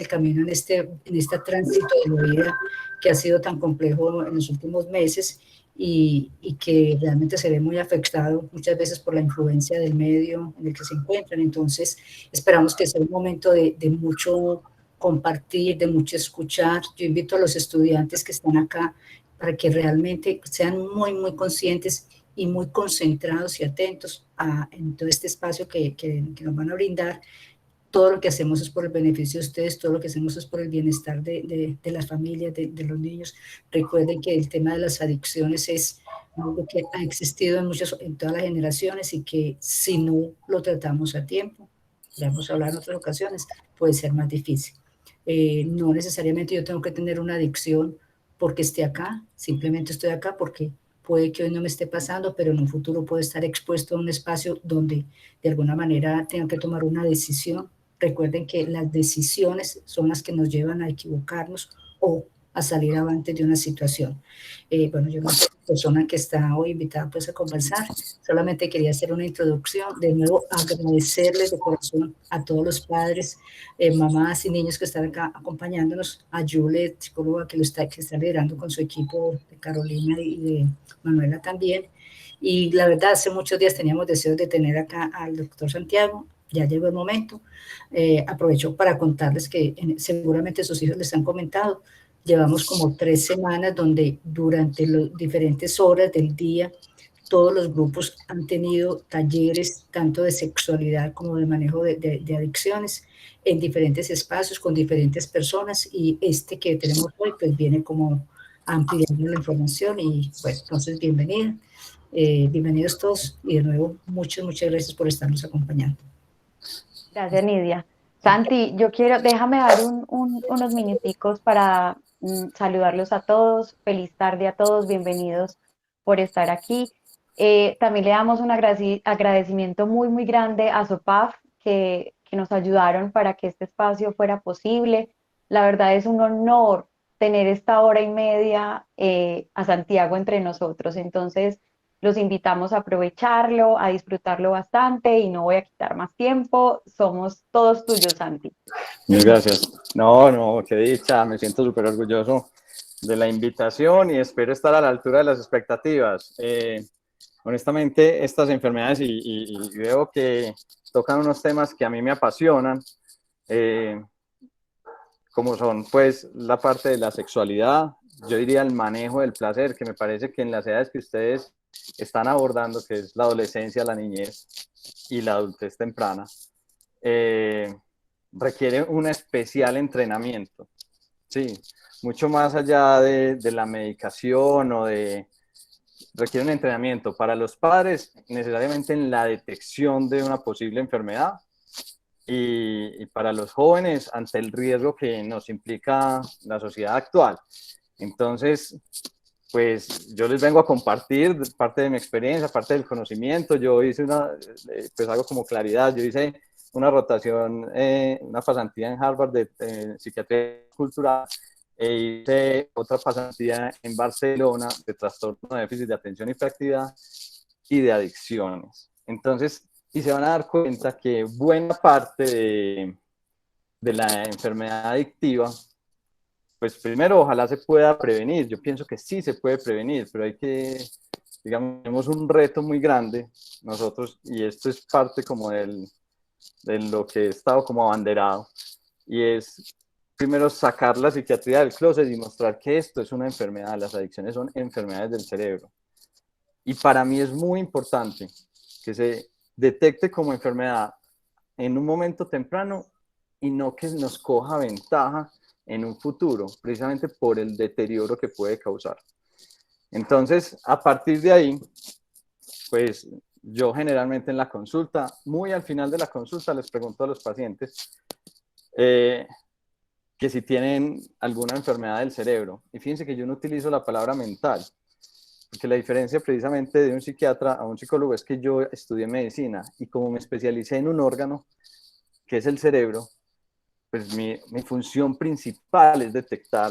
el camino en este tránsito de la vida que ha sido tan complejo en los últimos meses y que realmente se ve muy afectado muchas veces por la influencia del medio en el que se encuentran. Entonces, esperamos que sea un momento de mucho compartir, de mucho escuchar. Yo invito a los estudiantes que están acá para que realmente sean muy, muy conscientes y muy concentrados y atentos en todo este espacio que nos van a brindar. Todo lo que hacemos es por el beneficio de ustedes, todo lo que hacemos es por el bienestar de las familias, de los niños. Recuerden que el tema de las adicciones es algo que ha existido en todas las generaciones y que si no lo tratamos a tiempo, ya hemos hablado en otras ocasiones, puede ser más difícil. No necesariamente yo tengo que tener una adicción porque esté acá, simplemente estoy acá porque puede que hoy no me esté pasando, pero en un futuro puedo estar expuesto a un espacio donde de alguna manera tenga que tomar una decisión. Recuerden que las decisiones son las que nos llevan a equivocarnos o a salir avante de una situación. Bueno, yo no soy la persona que está hoy invitada pues a conversar, solamente quería hacer una introducción, de nuevo agradecerles de corazón a todos los padres, mamás y niños que están acá acompañándonos, a Juliet, psicóloga que está liderando con su equipo, de Carolina y de Manuela también. Y la verdad, hace muchos días teníamos deseos de tener acá al doctor Santiago, ya llegó el momento. Aprovecho para contarles que seguramente sus hijos les han comentado, llevamos como 3 semanas donde durante las diferentes horas del día todos los grupos han tenido talleres tanto de sexualidad como de manejo de adicciones en diferentes espacios con diferentes personas y este que tenemos hoy pues viene como ampliando la información y bueno, entonces bienvenida. Bienvenidos todos y de nuevo muchas, muchas gracias por estarnos acompañando. Gracias, Nidia. Santi, déjame dar unos minuticos para saludarlos a todos. Feliz tarde a todos, bienvenidos por estar aquí. También le damos un agradecimiento muy, muy grande a SOPAF que nos ayudaron para que este espacio fuera posible. La verdad es un honor tener esta hora y media a Santiago entre nosotros. Entonces, los invitamos a aprovecharlo, a disfrutarlo bastante y no voy a quitar más tiempo. Somos todos tuyos, Santi. Muchas gracias. No, qué dicha. Me siento súper orgulloso de la invitación y espero estar a la altura de las expectativas. Honestamente, estas enfermedades y veo que tocan unos temas que a mí me apasionan, como son pues la parte de la sexualidad, yo diría el manejo del placer, que me parece que en las edades que ustedes están abordando, que es la adolescencia, la niñez y la adultez temprana, requiere un especial entrenamiento, sí, mucho más allá de la medicación o requiere un entrenamiento para los padres necesariamente en la detección de una posible enfermedad y para los jóvenes ante el riesgo que nos implica la sociedad actual. Entonces, pues yo les vengo a compartir parte de mi experiencia, parte del conocimiento. Yo hice pues algo como claridad, yo hice una rotación, una pasantía en Harvard de psiquiatría cultural e hice otra pasantía en Barcelona de trastorno de déficit de atención y hiperactividad y de adicciones. Entonces, y se van a dar cuenta que buena parte de la enfermedad adictiva, pues primero ojalá se pueda prevenir. Yo pienso que sí se puede prevenir, pero hay que, digamos, tenemos un reto muy grande nosotros y esto es parte como de lo que he estado como abanderado y es primero sacar la psiquiatría del closet y mostrar que esto es una enfermedad, las adicciones son enfermedades del cerebro. Y para mí es muy importante que se detecte como enfermedad en un momento temprano y no que nos coja ventaja en un futuro, precisamente por el deterioro que puede causar. Entonces, a partir de ahí, pues yo generalmente en la consulta, muy al final de la consulta, les pregunto a los pacientes que si tienen alguna enfermedad del cerebro. Y fíjense que yo no utilizo la palabra mental, porque la diferencia precisamente de un psiquiatra a un psicólogo es que yo estudié medicina y como me especialicé en un órgano, que es el cerebro, pues mi función principal es detectar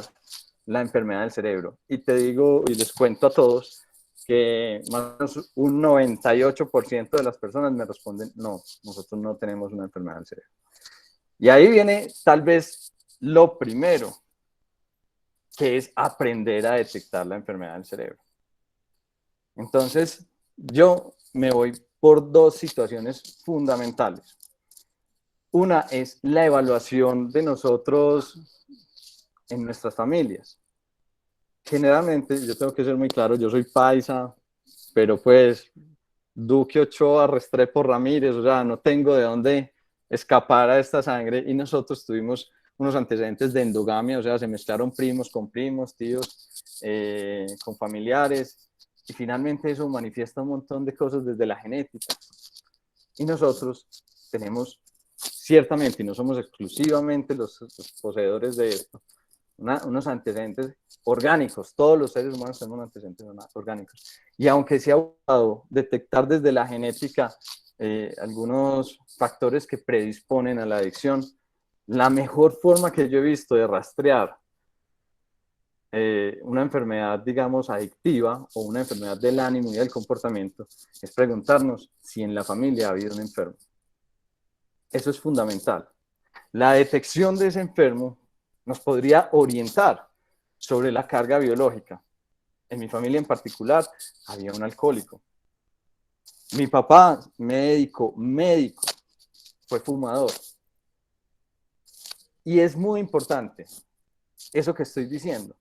la enfermedad del cerebro. Y te digo, y les cuento a todos, que más o menos un 98% de las personas me responden, no, nosotros no tenemos una enfermedad del cerebro. Y ahí viene tal vez lo primero, que es aprender a detectar la enfermedad del cerebro. Entonces, yo me voy por dos situaciones fundamentales. Una es la evaluación de nosotros en nuestras familias. Generalmente, yo tengo que ser muy claro, yo soy paisa, pero pues Duque Ochoa, Restrepo Ramírez, o sea, no tengo de dónde escapar a esta sangre, y nosotros tuvimos unos antecedentes de endogamia, o sea, se mezclaron primos con primos, tíos, con familiares, y finalmente eso manifiesta un montón de cosas desde la genética. Y nosotros tenemos, ciertamente, y no somos exclusivamente los poseedores de esto, unos antecedentes orgánicos. Todos los seres humanos tenemos antecedentes orgánicos. Y aunque se ha buscado detectar desde la genética algunos factores que predisponen a la adicción, la mejor forma que yo he visto de rastrear una enfermedad, digamos, adictiva o una enfermedad del ánimo y del comportamiento es preguntarnos si en la familia ha habido un enfermo. Eso es fundamental. La detección de ese enfermo nos podría orientar sobre la carga biológica. En mi familia en particular había un alcohólico. Mi papá, médico, fue fumador. Y es muy importante eso que estoy diciendo,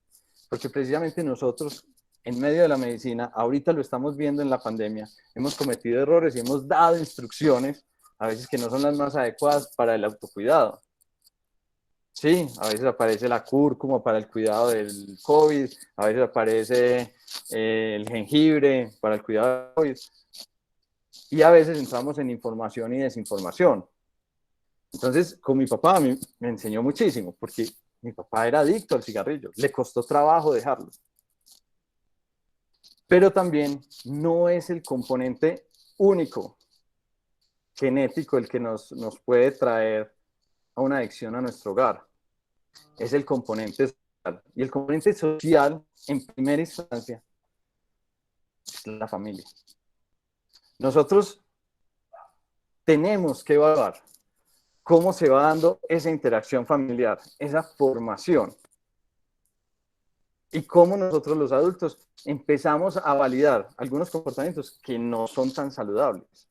porque precisamente nosotros, en medio de la medicina, ahorita lo estamos viendo en la pandemia, hemos cometido errores y hemos dado instrucciones, a veces que no son las más adecuadas para el autocuidado. Sí, a veces aparece la cúrcuma para el cuidado del COVID, a veces aparece el jengibre para el cuidado del COVID, y a veces entramos en información y desinformación. Entonces, con mi papá me enseñó muchísimo, porque mi papá era adicto al cigarrillo, le costó trabajo dejarlo. Pero también no es el componente único genético el que nos puede traer a una adicción a nuestro hogar. Es el componente social. Y el componente social, en primera instancia, es la familia. Nosotros tenemos que evaluar cómo se va dando esa interacción familiar, esa formación, y cómo nosotros los adultos empezamos a validar algunos comportamientos que no son tan saludables.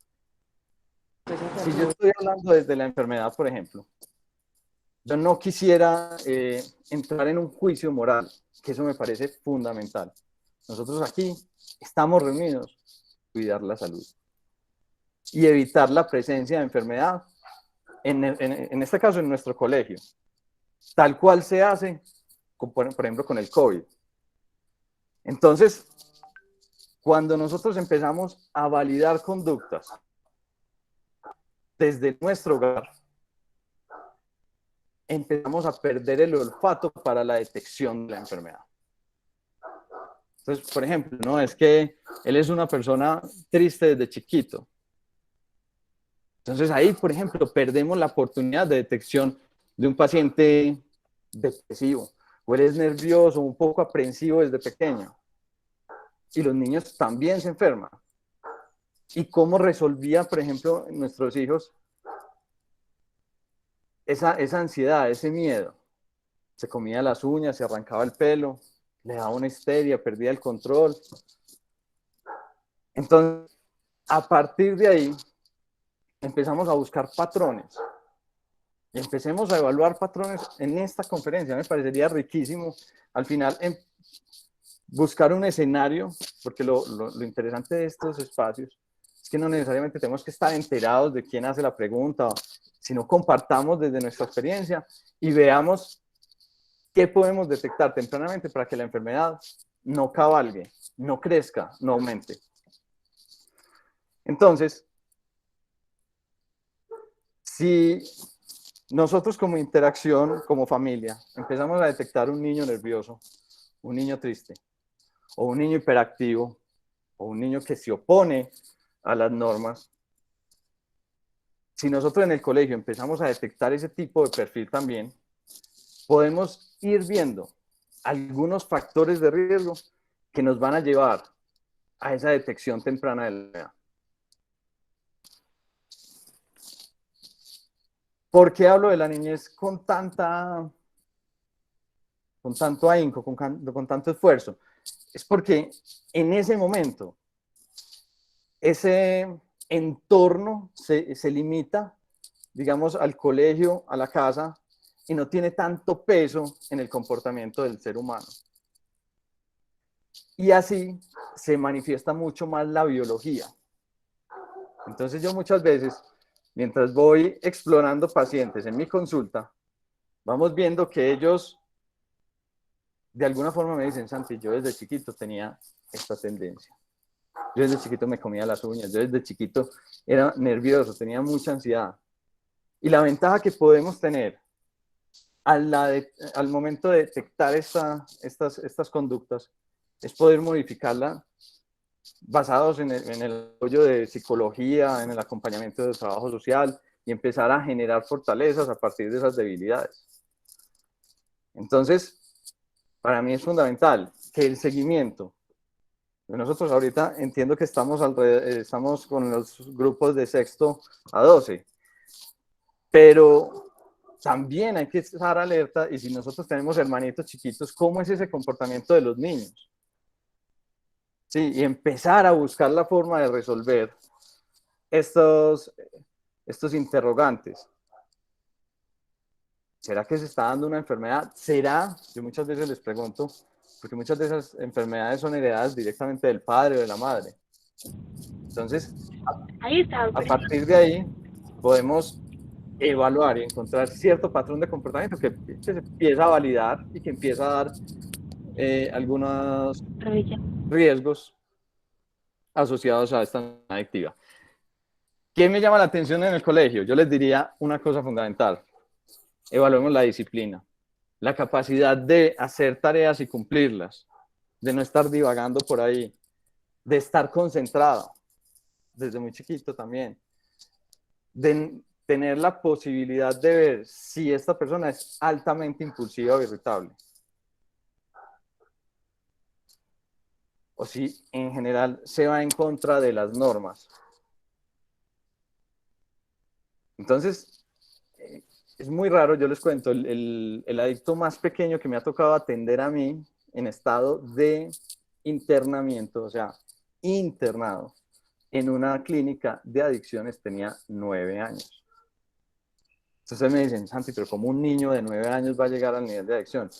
Si yo estoy hablando desde la enfermedad, por ejemplo, yo no quisiera entrar en un juicio moral, que eso me parece fundamental. Nosotros aquí estamos reunidos para cuidar la salud y evitar la presencia de enfermedad, en este caso en nuestro colegio, tal cual se hace, por ejemplo, con el COVID. Entonces, cuando nosotros empezamos a validar conductas desde nuestro hogar, empezamos a perder el olfato para la detección de la enfermedad. Entonces, por ejemplo, no es que él es una persona triste desde chiquito. Entonces ahí, por ejemplo, perdemos la oportunidad de detección de un paciente depresivo, o él es nervioso, un poco aprensivo desde pequeño. Y los niños también se enferman. ¿Y cómo resolvía, por ejemplo, nuestros hijos esa ansiedad, ese miedo? Se comía las uñas, se arrancaba el pelo, le daba una histeria, perdía el control. Entonces, a partir de ahí, empezamos a buscar patrones. Y empecemos a evaluar patrones en esta conferencia. Me parecería riquísimo, al final, buscar un escenario, porque lo interesante de estos espacios es que no necesariamente tenemos que estar enterados de quién hace la pregunta, sino compartamos desde nuestra experiencia y veamos qué podemos detectar tempranamente para que la enfermedad no cabalgue, no crezca, no aumente. Entonces, si nosotros como interacción, como familia, empezamos a detectar un niño nervioso, un niño triste, o un niño hiperactivo, o un niño que se opone a las normas, si nosotros en el colegio empezamos a detectar ese tipo de perfil también, podemos ir viendo algunos factores de riesgo que nos van a llevar a esa detección temprana de la edad. ¿Por qué hablo de la niñez con tanta con tanto ahínco, con tanto esfuerzo, es porque en ese momento ese entorno se limita, digamos, al colegio, a la casa, y no tiene tanto peso en el comportamiento del ser humano. Y así se manifiesta mucho más la biología. Entonces yo muchas veces, mientras voy explorando pacientes en mi consulta, vamos viendo que ellos de alguna forma me dicen: Santi, yo desde chiquito tenía esta tendencia. Yo desde chiquito me comía las uñas, yo desde chiquito era nervioso, tenía mucha ansiedad. Y la ventaja que podemos tener al momento de detectar estas conductas es poder modificarla basados en el apoyo de psicología, en el acompañamiento del trabajo social y empezar a generar fortalezas a partir de esas debilidades. Entonces, para mí es fundamental que el seguimiento, nosotros ahorita entiendo que estamos con los grupos de sexto a 12, pero también hay que estar alerta, y si nosotros tenemos hermanitos chiquitos, ¿cómo es ese comportamiento de los niños? Sí, y empezar a buscar la forma de resolver estos interrogantes. ¿Será que se está dando una enfermedad? ¿Será? Yo muchas veces les pregunto, porque muchas de esas enfermedades son heredadas directamente del padre o de la madre. Entonces, a partir de ahí, podemos evaluar y encontrar cierto patrón de comportamiento que se empieza a validar y que empieza a dar algunos riesgos asociados a esta adictiva. ¿Qué me llama la atención en el colegio? Yo les diría una cosa fundamental: evaluemos la disciplina, la capacidad de hacer tareas y cumplirlas, de no estar divagando por ahí, de estar concentrado desde muy chiquito también, de tener la posibilidad de ver si esta persona es altamente impulsiva o irritable, o si en general se va en contra de las normas. Entonces, es muy raro, yo les cuento, el adicto más pequeño que me ha tocado atender a mí en estado de internamiento, o sea, internado en una clínica de adicciones, tenía 9 años. Entonces me dicen: Santi, pero ¿cómo un niño de 9 años va a llegar al nivel de adicción?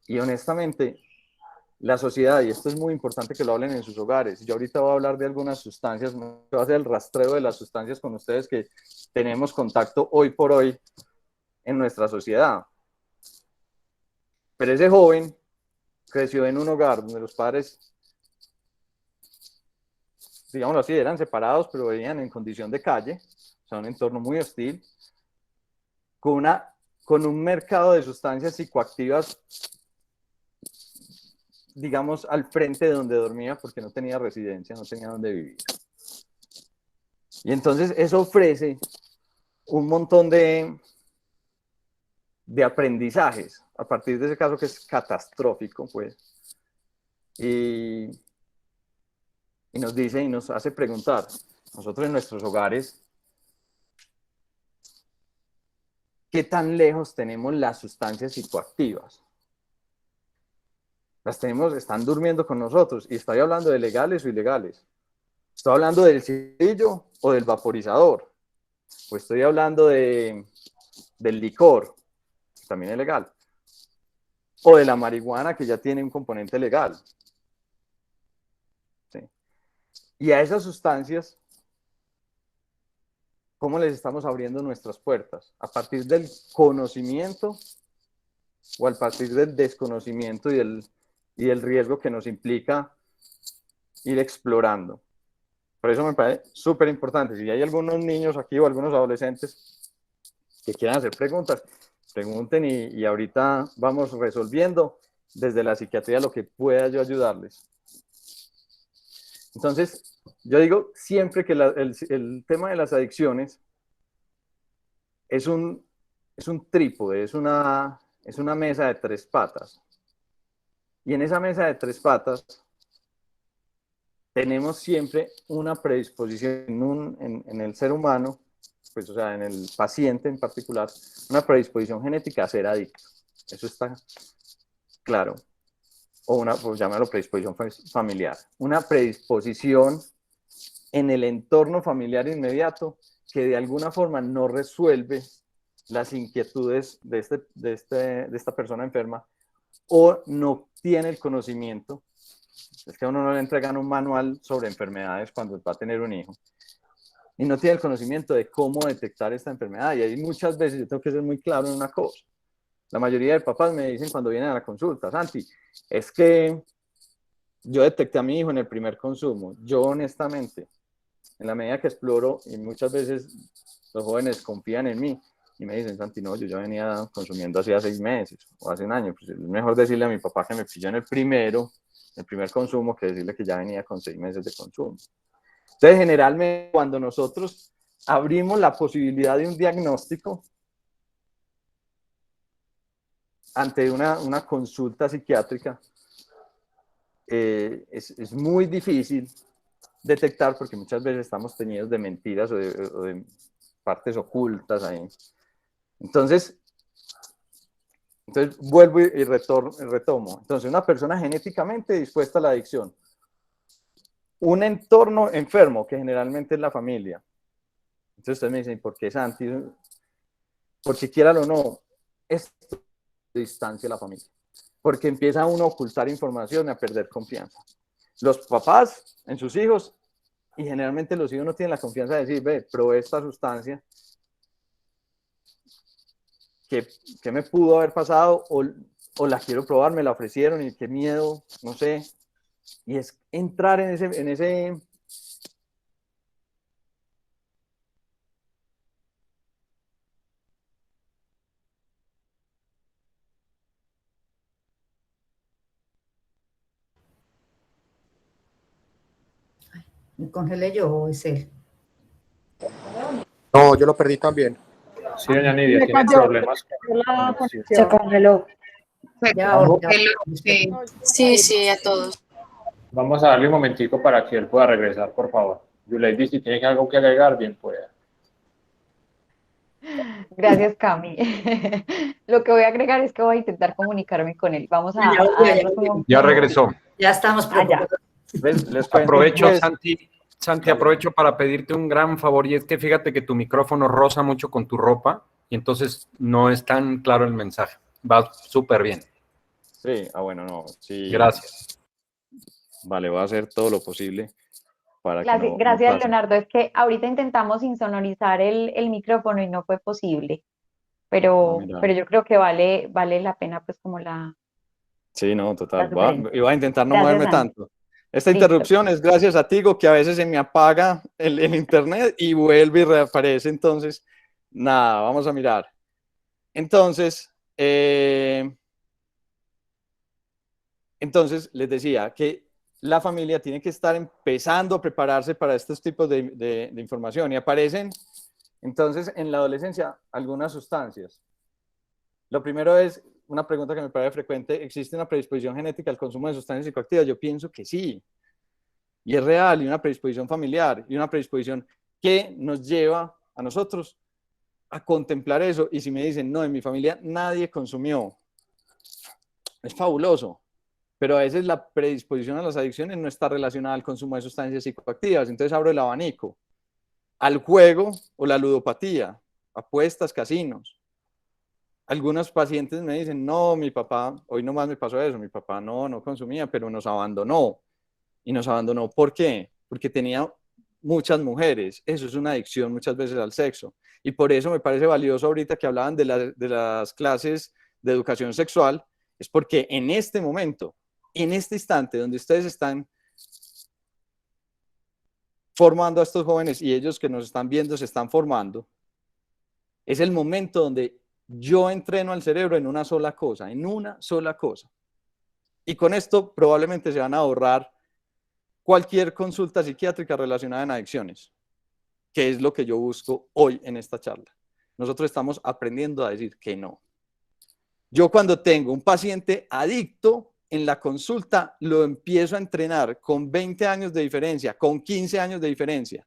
Y honestamente, la sociedad, y esto es muy importante que lo hablen en sus hogares, yo ahorita voy a hablar de algunas sustancias, voy a hacer el rastreo de las sustancias con ustedes que tenemos contacto hoy por hoy en nuestra sociedad. Pero ese joven creció en un hogar donde los padres, digámoslo así, eran separados, pero vivían en condición de calle, o sea, un entorno muy hostil, con un mercado de sustancias psicoactivas, digamos, al frente de donde dormía, porque no tenía residencia, no tenía donde vivir. Y entonces eso ofrece un montón de aprendizajes a partir de ese caso, que es catastrófico, pues. Y nos dice y nos hace preguntar, nosotros en nuestros hogares, ¿qué tan lejos tenemos las sustancias psicoactivas? Las tenemos, están durmiendo con nosotros, y estoy hablando de legales o ilegales. Estoy hablando del cigarrillo o del vaporizador, o estoy hablando del licor, que también es legal, o de la marihuana, que ya tiene un componente legal. ¿Sí? Y a esas sustancias, ¿cómo les estamos abriendo nuestras puertas? ¿A partir del conocimiento o a partir del desconocimiento y el riesgo que nos implica ir explorando? Por eso me parece súper importante. Si hay algunos niños aquí o algunos adolescentes que quieran hacer preguntas, pregunten, y ahorita vamos resolviendo desde la psiquiatría lo que pueda yo ayudarles. Entonces, yo digo siempre que el tema de las adicciones es un trípode, es una mesa de 3 patas. Y en esa mesa de 3 patas tenemos siempre una predisposición en el ser humano, pues, o sea, en el paciente en particular, una predisposición genética a ser adicto. Eso está claro, o una, pues llámalo predisposición familiar, una predisposición en el entorno familiar inmediato que de alguna forma no resuelve las inquietudes de esta persona enferma o no tiene el conocimiento. Es que a uno no le entregan un manual sobre enfermedades cuando va a tener un hijo y no tiene el conocimiento de cómo detectar esta enfermedad. Y ahí muchas veces yo tengo que ser muy claro en una cosa. La mayoría de papás me dicen cuando vienen a la consulta, Santi, es que yo detecté a mi hijo en el primer consumo. Yo honestamente, en la medida que exploro, y muchas veces los jóvenes confían en mí y me dicen, Santi, no, yo ya venía consumiendo hacía 6 meses o hace un año. Pues es mejor decirle a mi papá que me pilló en el primer consumo, que decirle que ya venía con 6 meses de consumo. Entonces, generalmente, cuando nosotros abrimos la posibilidad de un diagnóstico ante una consulta psiquiátrica, es muy difícil detectar porque muchas veces estamos teñidos de mentiras o de partes ocultas ahí. Entonces vuelvo y retomo. Entonces, una persona genéticamente dispuesta a la adicción, un entorno enfermo, que generalmente es la familia. Entonces ustedes me dicen, ¿por qué Santi? Porque quieran o no, esto distancia la familia. Porque empieza uno a ocultar información y a perder confianza. Los papás en sus hijos, y generalmente los hijos no tienen la confianza de decir, ve, probé esta sustancia, ¿qué me pudo haber pasado? O la quiero probar, me la ofrecieron y qué miedo, no sé. Y es entrar en ese ¿Me congelé yo o es él? No, yo lo perdí también. Sí, doña Nidia, Me tiene cayó problemas con la conexión. conexión. Se congeló. Ya, ahora, ya. Sí, sí, a todos. Vamos a darle un momentico para que él pueda regresar, por favor. Yulady, si tiene algo que agregar, bien pueda. Gracias, Cami. Lo que voy a agregar es que voy a intentar comunicarme con él. Vamos a darnos un momento. Ya regresó. Ya estamos Ya. preocupados. les cuento, Aprovecho, pues, Santi, aprovecho para pedirte un gran favor, y es que fíjate que tu micrófono roza mucho con tu ropa y entonces no es tan claro el mensaje. Va súper bien. Sí, bueno, no, sí. Gracias. Vale, voy a hacer todo lo posible para que no Gracias, pase. Leonardo. Es que ahorita intentamos insonorizar el micrófono y no fue posible, pero Mira. yo creo que vale la pena pues como la Sí, no, total. sugerencia. Y voy a intentar no Gracias, moverme Santi. tanto. Esta Listo. interrupción es gracias a Tigo, que a veces se me apaga el internet y vuelve y reaparece. Entonces, nada, vamos a mirar. Entonces, les decía que la familia tiene que estar empezando a prepararse para estos tipos de información y aparecen entonces en la adolescencia algunas sustancias. Lo primero es una pregunta que me parece frecuente: ¿existe una predisposición genética al consumo de sustancias psicoactivas? Yo pienso que sí, y es real, y una predisposición familiar, y una predisposición que nos lleva a nosotros a contemplar eso. Y si me dicen, no, en mi familia nadie consumió, es fabuloso, pero a veces la predisposición a las adicciones no está relacionada al consumo de sustancias psicoactivas. Entonces abro el abanico al juego o la ludopatía, apuestas, casinos. Algunos pacientes me dicen, no, mi papá, hoy nomás me pasó eso, mi papá no consumía, pero nos abandonó. Y nos abandonó, ¿por qué? Porque tenía muchas mujeres. Eso es una adicción muchas veces al sexo. Y por eso me parece valioso ahorita que hablaban de las clases de educación sexual, es porque en este momento, en este instante donde ustedes están formando a estos jóvenes y ellos que nos están viendo se están formando, es el momento donde yo entreno al cerebro en una sola cosa, Y con esto probablemente se van a ahorrar cualquier consulta psiquiátrica relacionada en adicciones, que es lo que yo busco hoy en esta charla. Nosotros estamos aprendiendo a decir que no. Yo cuando tengo un paciente adicto en la consulta, lo empiezo a entrenar con 20 años de diferencia, con 15 años de diferencia,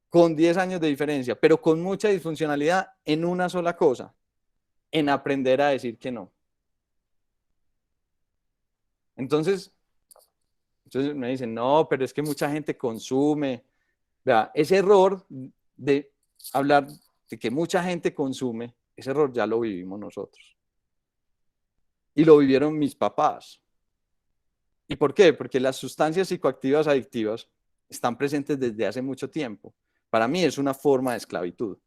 con 10 años de diferencia, pero con mucha disfuncionalidad en una sola cosa, en aprender a decir que no. Entonces me dicen, no, pero es que mucha gente consume. Vea, ese error de hablar de que mucha gente consume, ese error ya lo vivimos nosotros. Y lo vivieron mis papás. ¿Y por qué? Porque las sustancias psicoactivas adictivas están presentes desde hace mucho tiempo. Para mí es una forma de esclavitud.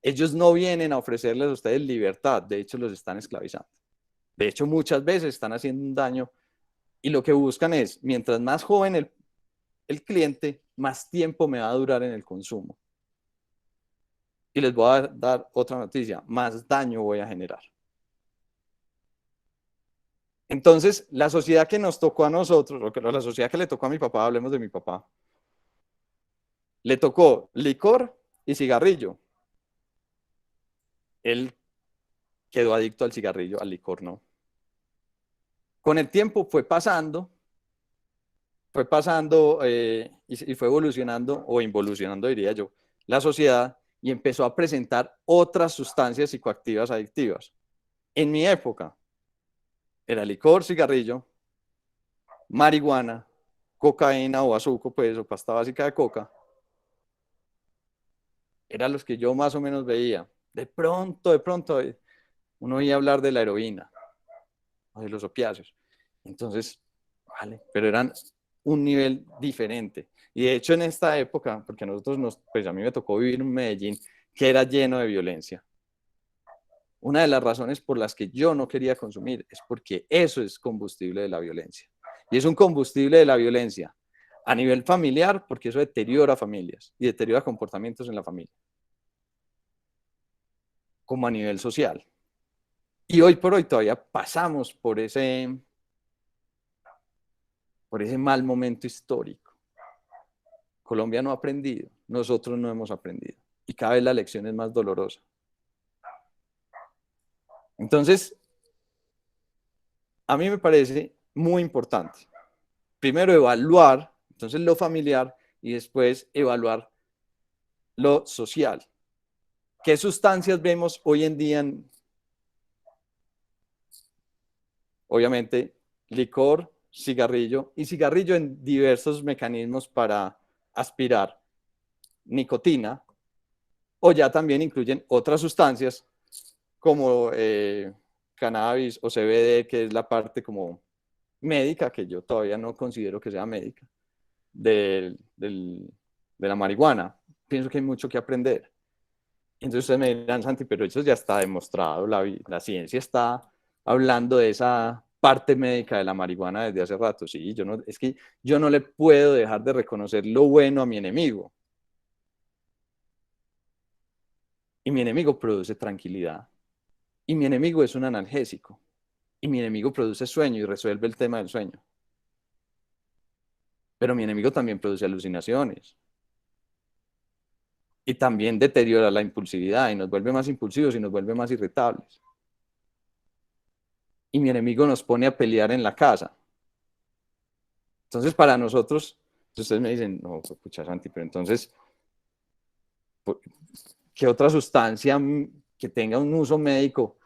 Ellos no vienen a ofrecerles a ustedes libertad, de hecho los están esclavizando. De hecho, muchas veces están haciendo un daño y lo que buscan es, mientras más joven el cliente, más tiempo me va a durar en el consumo. Y les voy a dar otra noticia, más daño voy a generar. Entonces, la sociedad que nos tocó a nosotros, o la sociedad que le tocó a mi papá, hablemos de mi papá, le tocó licor y cigarrillo. Él quedó adicto al cigarrillo, al licor no. Con el tiempo fue pasando y fue evolucionando, o involucionando diría yo, la sociedad y empezó a presentar otras sustancias psicoactivas adictivas. En mi época era licor, cigarrillo, marihuana, cocaína o bazuco, pues, o pasta básica de coca. Eran los que yo más o menos veía. De pronto, uno oía hablar de la heroína o de los opiáceos. Entonces, vale, pero eran un nivel diferente. Y de hecho en esta época, porque pues a mí me tocó vivir en Medellín, que era lleno de violencia. Una de las razones por las que yo no quería consumir es porque eso es combustible de la violencia. Y es un combustible de la violencia a nivel familiar, porque eso deteriora familias y deteriora comportamientos en la familia, como a nivel social. Y hoy por hoy todavía pasamos por ese mal momento histórico. Colombia no ha aprendido, nosotros no hemos aprendido. Y cada vez la lección es más dolorosa. Entonces, a mí me parece muy importante, primero evaluar, entonces lo familiar, y después evaluar lo social. ¿Qué sustancias vemos hoy en día? Obviamente, licor, cigarrillo, y cigarrillo en diversos mecanismos para aspirar nicotina, o ya también incluyen otras sustancias como cannabis o CBD, que es la parte como médica, que yo todavía no considero que sea médica, de la marihuana. Pienso que hay mucho que aprender. Entonces ustedes me dirán, Santi, pero eso ya está demostrado, la ciencia está hablando de esa parte médica de la marihuana desde hace rato. Sí, es que yo no le puedo dejar de reconocer lo bueno a mi enemigo. Y mi enemigo produce tranquilidad. Y mi enemigo es un analgésico. Y mi enemigo produce sueño y resuelve el tema del sueño. Pero mi enemigo también produce alucinaciones. Y también deteriora la impulsividad y nos vuelve más impulsivos y nos vuelve más irritables. Y mi enemigo nos pone a pelear en la casa. Entonces, para nosotros, ustedes me dicen, no, pucha, Santi, pero entonces, ¿qué otra sustancia que tenga un uso médico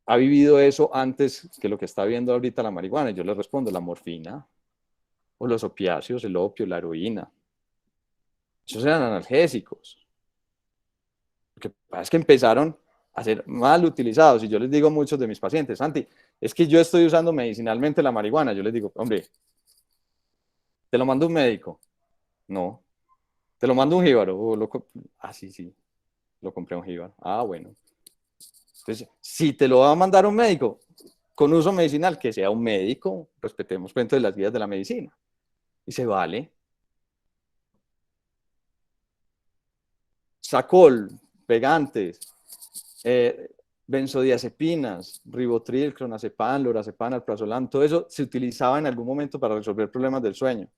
ha vivido eso antes que lo que está viendo ahorita la marihuana? Y yo les respondo, la morfina, o los opiáceos, el opio, la heroína. Esos eran analgésicos. Lo que pasa es que empezaron a ser mal utilizados. Y yo les digo a muchos de mis pacientes, Santi, es que yo estoy usando medicinalmente la marihuana. Yo les digo, hombre, ¿te lo manda un médico? No. ¿Te lo manda un jíbaro? Sí, lo compré un jíbaro. Ah, bueno. Entonces, si te lo va a mandar un médico con uso medicinal, que sea un médico, respetemos pues, entonces las guías de la medicina. Y se vale. Sacol, pegantes, benzodiazepinas, ribotril, clonazepam, lorazepam, alprazolam, todo eso se utilizaba en algún momento para resolver problemas del sueño.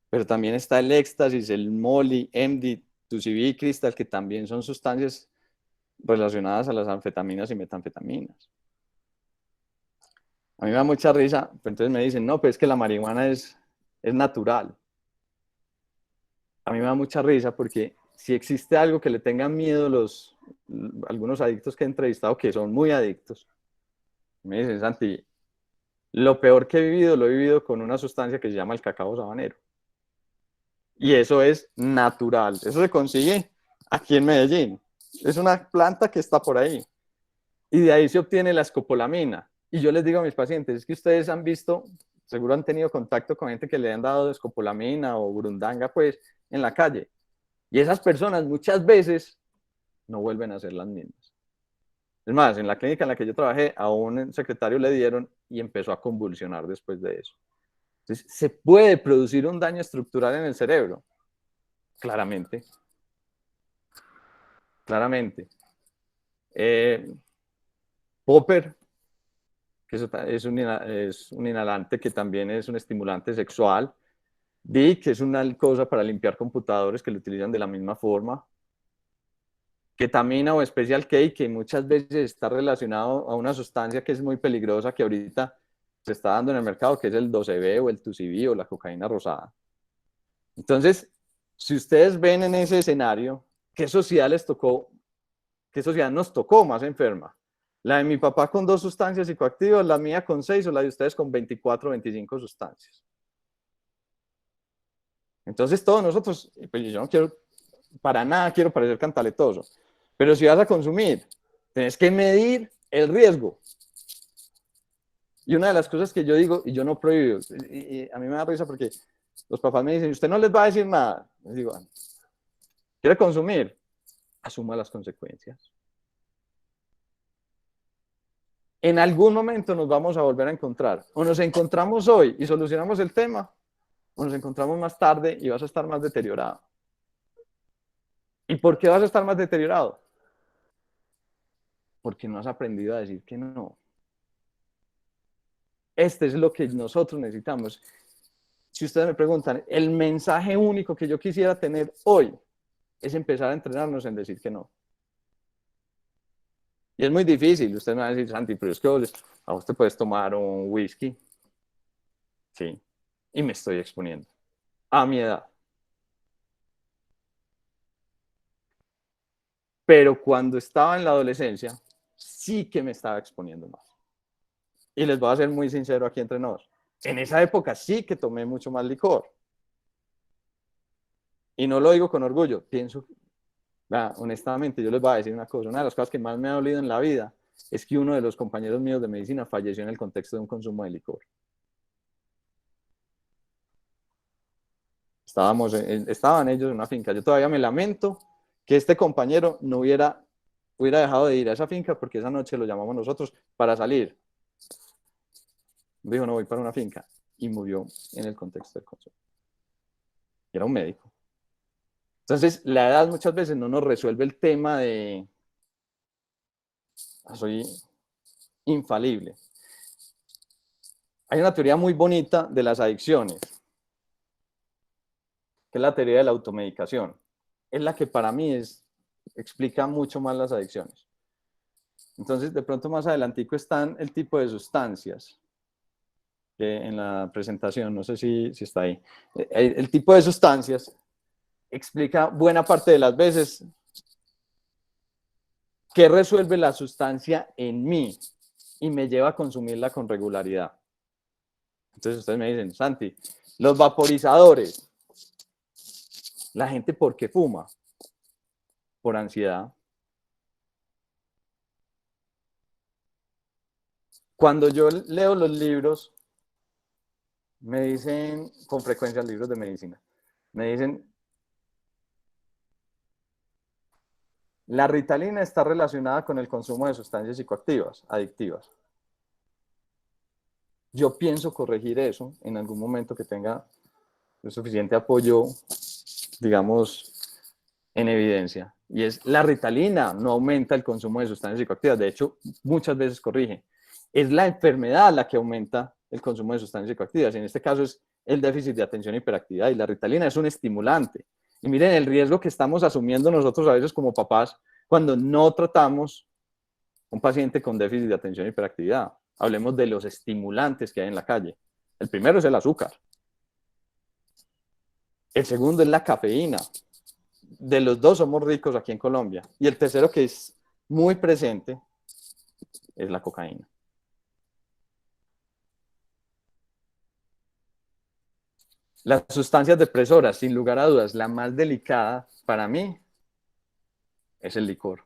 Pero también está el éxtasis, el Molly, MD, TuCB, Cristal, que también son sustancias relacionadas a las anfetaminas y metanfetaminas. A mí me da mucha risa, pero entonces me dicen, no, pues es que la marihuana es natural. A mí me da mucha risa porque si existe algo que le tengan miedo algunos adictos que he entrevistado, que son muy adictos, Me dicen, Santi, lo peor que he vivido, lo he vivido con una sustancia que se llama el cacao sabanero. Y eso es natural. Eso se consigue aquí en Medellín. Es una planta que está por ahí. Y de ahí se obtiene la escopolamina. Y yo les digo a mis pacientes, es que ustedes han visto, seguro han tenido contacto con gente que le han dado escopolamina o burundanga, pues, en la calle. Y esas personas muchas veces no vuelven a ser las mismas. Es más, en la clínica en la que yo trabajé, a un secretario le dieron y empezó a convulsionar después de eso. Entonces, ¿se puede producir un daño estructural en el cerebro? Claramente. Claramente. Popper, que es un inhalante que también es un estimulante sexual. Dick, que es una cosa para limpiar computadores que lo utilizan de la misma forma. Ketamina o Special K, que muchas veces está relacionado a una sustancia que es muy peligrosa, que ahorita se está dando en el mercado, que es el 12B o el 2CB o la cocaína rosada. Entonces, si ustedes ven en ese escenario, ¿qué sociedad les tocó? ¿Qué sociedad nos tocó más enferma? ¿La de mi papá con 2 sustancias psicoactivas, la mía con 6 o la de ustedes con 24 o 25 sustancias? Entonces todos nosotros, pues yo no quiero, para nada quiero parecer cantaletoso, pero si vas a consumir, tienes que medir el riesgo. Y una de las cosas que yo digo, y yo no prohíbo, y a mí me da risa porque los papás me dicen, usted no les va a decir nada. Les digo, ¿quiere consumir? Asuma las consecuencias. En algún momento nos vamos a volver a encontrar. O nos encontramos hoy y solucionamos el tema, o nos encontramos más tarde y vas a estar más deteriorado. ¿Y por qué vas a estar más deteriorado? Porque no has aprendido a decir que no. Este es lo que nosotros necesitamos. Si ustedes me preguntan, el mensaje único que yo quisiera tener hoy es empezar a entrenarnos en decir que no. Y es muy difícil. Ustedes me van a decir, Santi, pero es que a vos te puedes tomar un whisky. Sí. Y me estoy exponiendo. A mi edad. Pero cuando estaba en la adolescencia, sí que me estaba exponiendo más. Y les voy a ser muy sincero aquí entre nosotros. En esa época sí que tomé mucho más licor. Y no lo digo con orgullo. Pienso, honestamente, yo les voy a decir una cosa. Una de las cosas que más me ha dolido en la vida es que uno de los compañeros míos de medicina falleció en el contexto de un consumo de licor. Estaban ellos en una finca. Yo todavía me lamento que este compañero no hubiera dejado de ir a esa finca porque esa noche lo llamamos nosotros para salir. Dijo, no voy para una finca. Y murió en el contexto del consumo. Y era un médico. Entonces, la edad muchas veces no nos resuelve el tema de soy infalible. Hay una teoría muy bonita de las adicciones, que es la teoría de la automedicación. Es la que para mí explica mucho más las adicciones. Entonces, de pronto más adelantico están el tipo de sustancias, que en la presentación, no sé si está ahí. El tipo de sustancias explica buena parte de las veces qué resuelve la sustancia en mí y me lleva a consumirla con regularidad. Entonces ustedes me dicen, Santi, los vaporizadores, la gente ¿por qué fuma? Por ansiedad. Cuando yo leo los libros, me dicen, con frecuencia libros de medicina, me dicen, la Ritalina está relacionada con el consumo de sustancias psicoactivas, adictivas. Yo pienso corregir eso en algún momento que tenga el suficiente apoyo, digamos, en evidencia. Y es la Ritalina no aumenta el consumo de sustancias psicoactivas. De hecho, muchas veces corrige. Es la enfermedad la que aumenta el consumo de sustancias psicoactivas. En este caso es el déficit de atención y hiperactividad. Y la Ritalina es un estimulante. Y miren el riesgo que estamos asumiendo nosotros a veces como papás cuando no tratamos un paciente con déficit de atención y hiperactividad. Hablemos de los estimulantes que hay en la calle. El primero es el azúcar. El segundo es la cafeína. De los dos somos ricos aquí en Colombia. Y el tercero que es muy presente es la cocaína. Las sustancias depresoras, sin lugar a dudas, la más delicada para mí es el licor.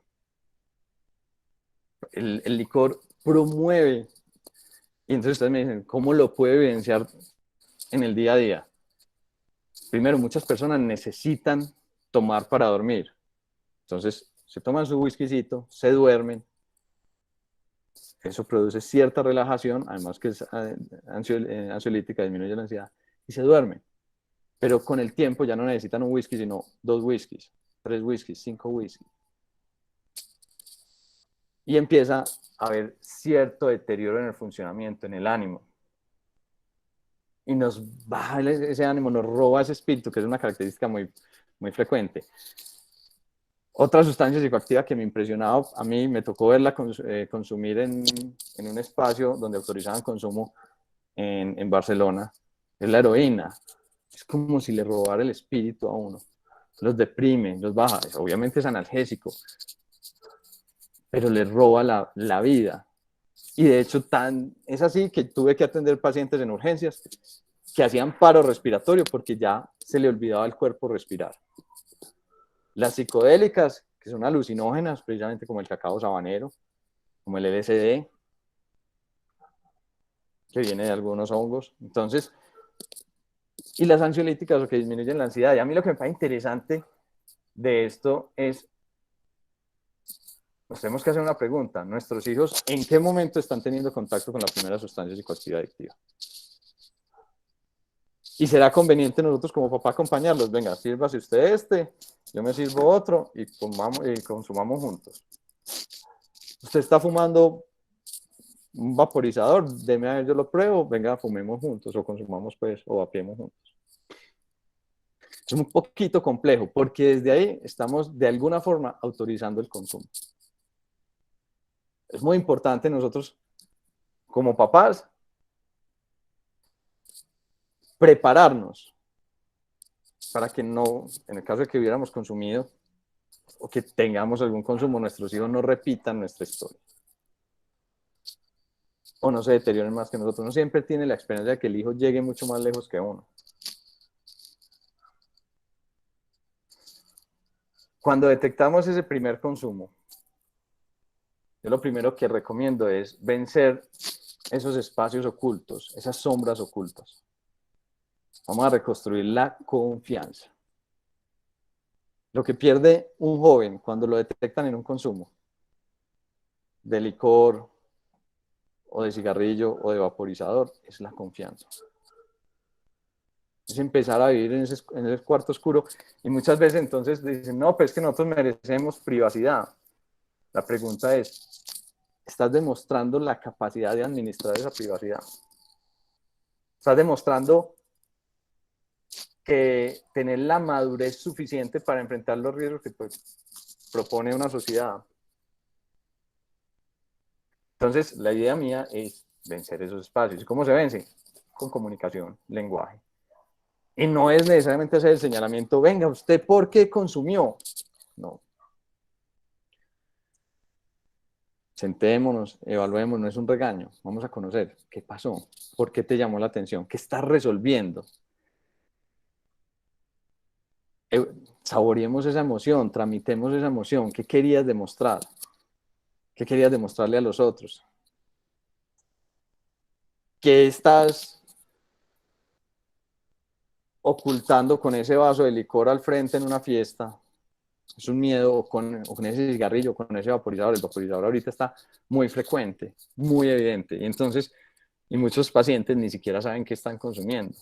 El licor promueve, y entonces ustedes me dicen, ¿cómo lo puede evidenciar en el día a día? Primero, muchas personas necesitan tomar para dormir. Entonces, se toman su whiskycito, se duermen. Eso produce cierta relajación, además que es ansiolítica, disminuye la ansiedad, y se duermen. Pero con el tiempo ya no necesitan un whisky, sino 2 whiskies, 3 whiskies, 5 whiskies. Y empieza a haber cierto deterioro en el funcionamiento, en el ánimo. Y nos baja ese ánimo, nos roba ese espíritu, que es una característica muy, muy frecuente. Otra sustancia psicoactiva que me impresionaba, a mí me tocó verla consumir en un espacio donde autorizaban consumo en Barcelona, es la heroína. Es como si le robara el espíritu a uno. Los deprime, los baja. Obviamente es analgésico, pero le roba la vida. Y de hecho es así que tuve que atender pacientes en urgencias que hacían paro respiratorio porque ya se le olvidaba al cuerpo respirar. Las psicodélicas, que son alucinógenas, precisamente como el cacao sabanero, como el LSD, que viene de algunos hongos. Entonces, y las ansiolíticas, lo que disminuyen la ansiedad. Y a mí lo que me parece interesante de esto es, nos tenemos que hacer una pregunta. ¿Nuestros hijos en qué momento están teniendo contacto con la primera sustancia psicoactiva adictiva? Y será conveniente nosotros como papá acompañarlos. Venga, sírvase usted yo me sirvo otro y consumamos juntos. Usted está fumando un vaporizador, deme a ver, yo lo pruebo, venga, fumemos juntos o consumamos pues, o vapeemos juntos. Es un poquito complejo porque desde ahí estamos de alguna forma autorizando el consumo. Es muy importante nosotros como papás prepararnos para que no, en el caso de que hubiéramos consumido o que tengamos algún consumo, nuestros hijos no repitan nuestra historia o no se deterioren más que nosotros. Uno siempre tiene la experiencia de que el hijo llegue mucho más lejos que uno. Cuando detectamos ese primer consumo, yo lo primero que recomiendo es vencer esos espacios ocultos, esas sombras ocultas. Vamos a reconstruir la confianza. Lo que pierde un joven cuando lo detectan en un consumo de licor o de cigarrillo o de vaporizador es la confianza. Es empezar a vivir en ese cuarto oscuro y muchas veces entonces dicen, no, pues es que nosotros merecemos privacidad. La pregunta es, ¿estás demostrando la capacidad de administrar esa privacidad? ¿Estás demostrando que tener la madurez suficiente para enfrentar los riesgos que propone una sociedad? Entonces, la idea mía es vencer esos espacios. ¿Y cómo se vence? Con comunicación, lenguaje. Y no es necesariamente hacer el señalamiento, venga, ¿usted por qué consumió? No. Sentémonos, evaluemos, no es un regaño. Vamos a conocer qué pasó, por qué te llamó la atención, qué estás resolviendo. Saboreemos esa emoción, tramitemos esa emoción. ¿Qué querías demostrar? ¿Qué querías demostrarle a los otros? ¿Qué estás ocultando con ese vaso de licor al frente en una fiesta? Es un miedo, o con ese cigarrillo, con ese vaporizador. El vaporizador ahorita está muy frecuente, muy evidente. Y entonces, y muchos pacientes ni siquiera saben qué están consumiendo.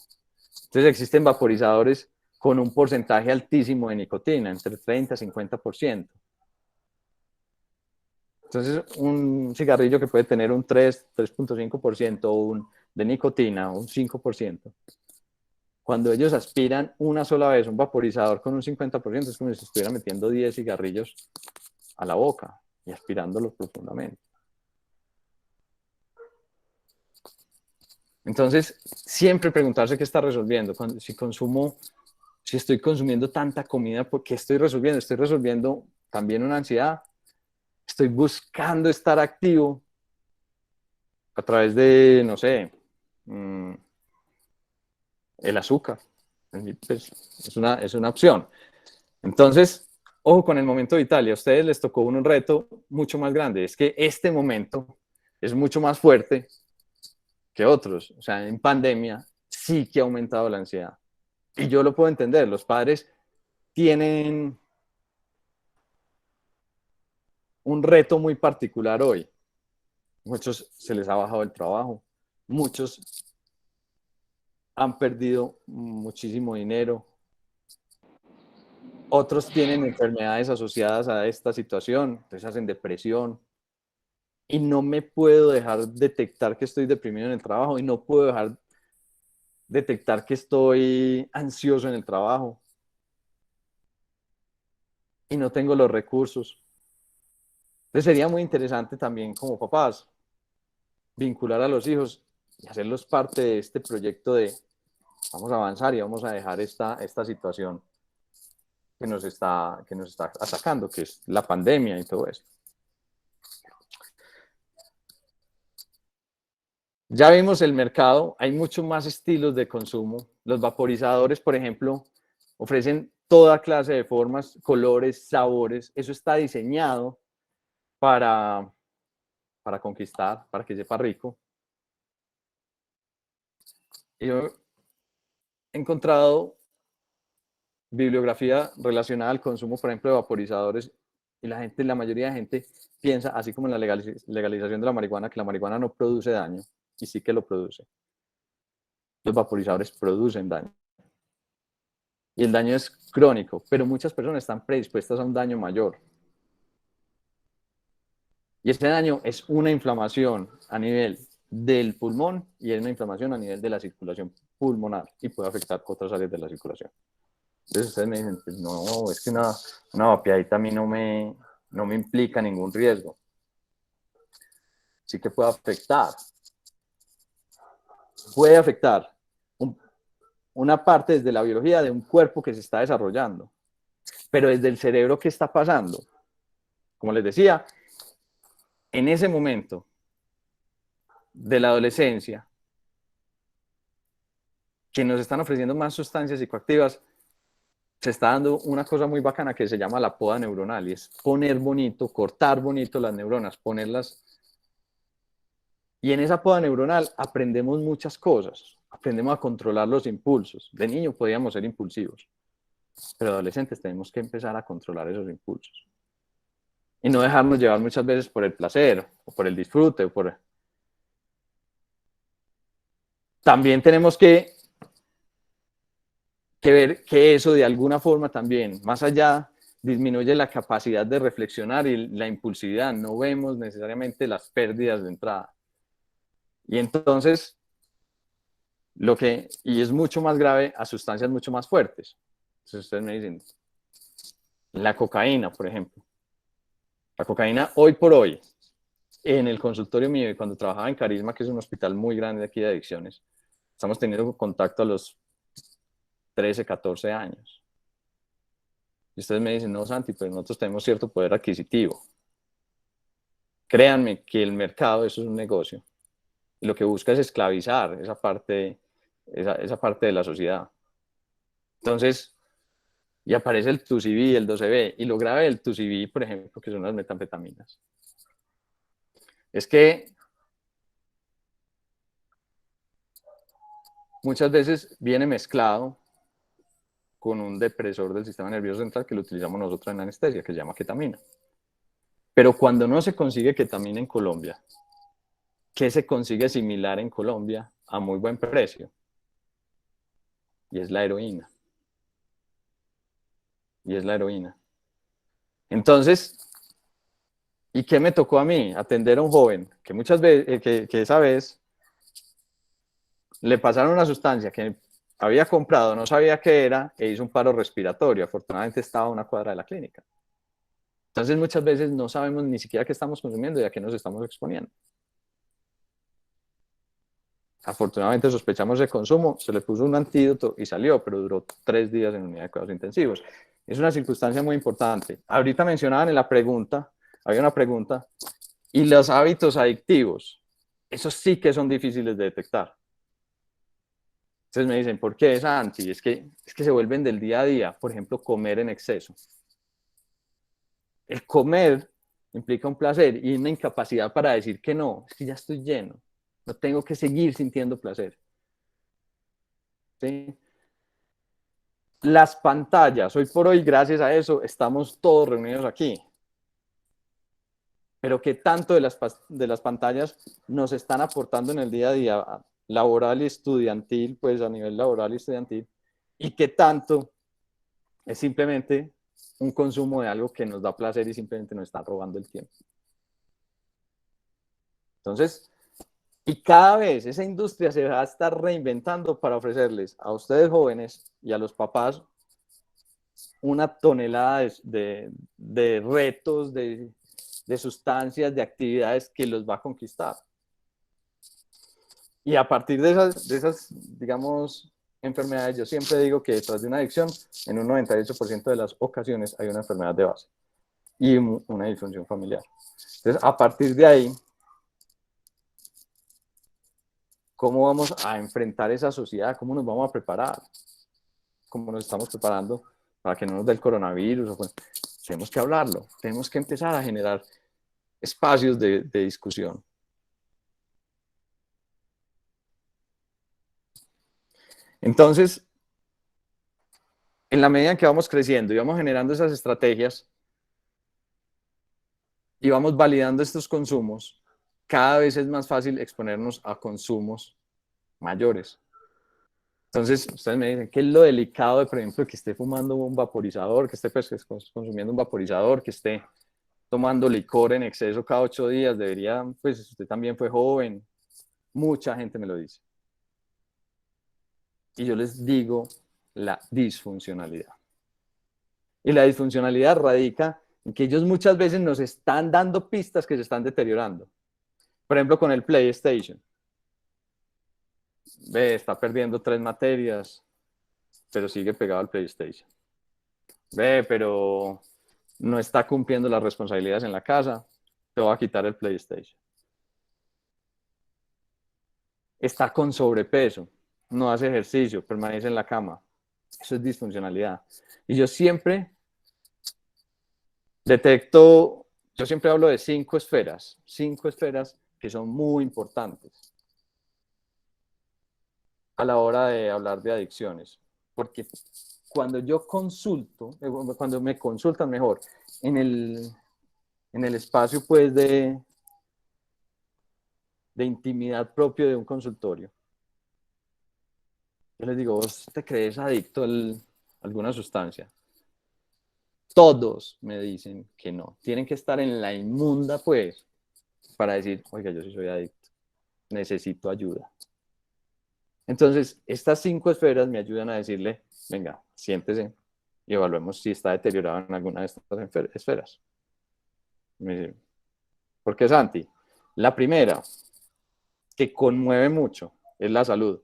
Entonces existen vaporizadores con un porcentaje altísimo de nicotina, entre 30 y 50%. Entonces, un cigarrillo que puede tener un 3.5% de nicotina, un 5%. Cuando ellos aspiran una sola vez un vaporizador con un 50%, es como si estuvieran metiendo 10 cigarrillos a la boca y aspirándolos profundamente. Entonces, siempre preguntarse qué está resolviendo. Si estoy consumiendo tanta comida, ¿por qué estoy resolviendo? Estoy resolviendo también una ansiedad. Estoy buscando estar activo a través de, no sé, el azúcar. Pues, es una opción. Entonces, ojo con el momento vital, y a ustedes les tocó un reto mucho más grande. Es que este momento es mucho más fuerte que otros. O sea, en pandemia sí que ha aumentado la ansiedad. Y yo lo puedo entender. Los padres tienen un reto muy particular hoy. Muchos se les ha bajado el trabajo. Muchos han perdido muchísimo dinero. Otros tienen enfermedades asociadas a esta situación, entonces hacen depresión. Y no me puedo dejar detectar que estoy deprimido en el trabajo y no puedo dejar detectar que estoy ansioso en el trabajo. Y no tengo los recursos. Entonces sería muy interesante también como papás vincular a los hijos y hacerlos parte de este proyecto de vamos a avanzar y vamos a dejar esta situación que nos está atacando, que es la pandemia y todo esto. Ya vimos el mercado, hay muchos más estilos de consumo. Los vaporizadores, por ejemplo, ofrecen toda clase de formas, colores, sabores. Eso está diseñado para conquistar, para que sepa rico. Yo he encontrado bibliografía relacionada al consumo, por ejemplo, de vaporizadores, y la mayoría de gente piensa, así como en la legalización de la marihuana, que la marihuana no produce daño, y sí que lo produce. Los vaporizadores producen daño. Y el daño es crónico, pero muchas personas están predispuestas a un daño mayor. Y ese daño es una inflamación a nivel del pulmón y es una inflamación a nivel de la circulación pulmonar y puede afectar otras áreas de la circulación. Entonces ustedes me dicen, pues no, es que una vapeadita a mí no me implica ningún riesgo. Sí que puede afectar. Puede afectar una parte desde la biología de un cuerpo que se está desarrollando. Pero desde el cerebro, ¿qué está pasando? Como les decía, en ese momento de la adolescencia, que nos están ofreciendo más sustancias psicoactivas, se está dando una cosa muy bacana que se llama la poda neuronal, y es poner bonito, cortar bonito las neuronas, ponerlas. Y en esa poda neuronal aprendemos muchas cosas. Aprendemos a controlar los impulsos. De niño podíamos ser impulsivos, pero adolescentes tenemos que empezar a controlar esos impulsos. Y no dejarnos llevar muchas veces por el placer, o por el disfrute, También tenemos que ver que eso de alguna forma también, más allá, disminuye la capacidad de reflexionar y la impulsividad. No vemos necesariamente las pérdidas de entrada. Y entonces, y es mucho más grave a sustancias mucho más fuertes. Entonces ustedes me dicen, la cocaína, por ejemplo. La cocaína hoy por hoy, en el consultorio mío y cuando trabajaba en Carisma, que es un hospital muy grande aquí de adicciones, estamos teniendo contacto a los 13, 14 años. Y ustedes me dicen, no, Santi, pues nosotros tenemos cierto poder adquisitivo. Créanme que el mercado, eso es un negocio. Y lo que busca es esclavizar esa parte de la sociedad. Entonces, y aparece el 2CB, el 12B, y lo grave del 2CB, por ejemplo, que son las metanfetaminas, es que muchas veces viene mezclado con un depresor del sistema nervioso central que lo utilizamos nosotros en anestesia, que se llama ketamina. Pero cuando no se consigue ketamina en Colombia, ¿qué se consigue similar en Colombia a muy buen precio? Y es la heroína. Entonces, ¿y qué me tocó a mí? Atender a un joven que muchas veces, que esa vez le pasaron una sustancia que había comprado, no sabía qué era, e hizo un paro respiratorio. Afortunadamente estaba a una cuadra de la clínica. Entonces muchas veces no sabemos ni siquiera qué estamos consumiendo y a qué nos estamos exponiendo. Afortunadamente sospechamos de consumo, se le puso un antídoto y salió, pero duró 3 días en unidad de cuidados intensivos. Es una circunstancia muy importante. Ahorita mencionaban en la pregunta, había una pregunta, y los hábitos adictivos, esos sí que son difíciles de detectar. Entonces me dicen, ¿por qué, Santi? Es que se vuelven del día a día. Por ejemplo, comer en exceso. El comer implica un placer y una incapacidad para decir que no. Es que ya estoy lleno. No tengo que seguir sintiendo placer. ¿Sí? Las pantallas, hoy por hoy, gracias a eso, estamos todos reunidos aquí. Pero ¿qué tanto de las pantallas nos están aportando en el día a día laboral y estudiantil, pues a nivel laboral y estudiantil? ¿Y qué tanto es simplemente un consumo de algo que nos da placer y simplemente nos está robando el tiempo? Entonces, y cada vez esa industria se va a estar reinventando para ofrecerles a ustedes jóvenes y a los papás una tonelada de retos, de sustancias, de actividades que los va a conquistar. Y a partir de esas, digamos, enfermedades, yo siempre digo que detrás de una adicción, en un 98% de las ocasiones hay una enfermedad de base y una disfunción familiar. Entonces, a partir de ahí, ¿cómo vamos a enfrentar esa sociedad? ¿Cómo nos vamos a preparar? ¿Cómo nos estamos preparando para que no nos dé el coronavirus? Pues, tenemos que hablarlo, tenemos que empezar a generar espacios de discusión. Entonces, en la medida en que vamos creciendo y vamos generando esas estrategias y vamos validando estos consumos, cada vez es más fácil exponernos a consumos mayores. Entonces, ustedes me dicen, ¿qué es lo delicado de, por ejemplo, que esté fumando un vaporizador, que esté pues, consumiendo un vaporizador, que esté tomando licor en exceso cada 8 días? Debería, pues usted también fue joven. Mucha gente me lo dice. Y yo les digo la disfuncionalidad. Y la disfuncionalidad radica en que ellos muchas veces nos están dando pistas que se están deteriorando. Por ejemplo, con el PlayStation. Ve, está perdiendo 3 materias, pero sigue pegado al PlayStation. Ve, pero no está cumpliendo las responsabilidades en la casa, te voy a quitar el PlayStation. Está con sobrepeso, no hace ejercicio, permanece en la cama. Eso es disfuncionalidad. Y yo siempre detecto, yo siempre hablo de 5 esferas que son muy importantes a la hora de hablar de adicciones. Porque cuando yo consulto, cuando me consultan mejor, en el espacio pues de intimidad propio de un consultorio, yo les digo, ¿vos te crees adicto a alguna sustancia? Todos me dicen que no. Tienen que estar en la inmunda, pues, para decir, oiga, yo sí soy adicto, necesito ayuda. Entonces, estas 5 esferas me ayudan a decirle, venga, siéntese y evaluemos si está deteriorado en alguna de estas esferas. Me dice, ¿por qué, Santi? La primera, que conmueve mucho, es la salud.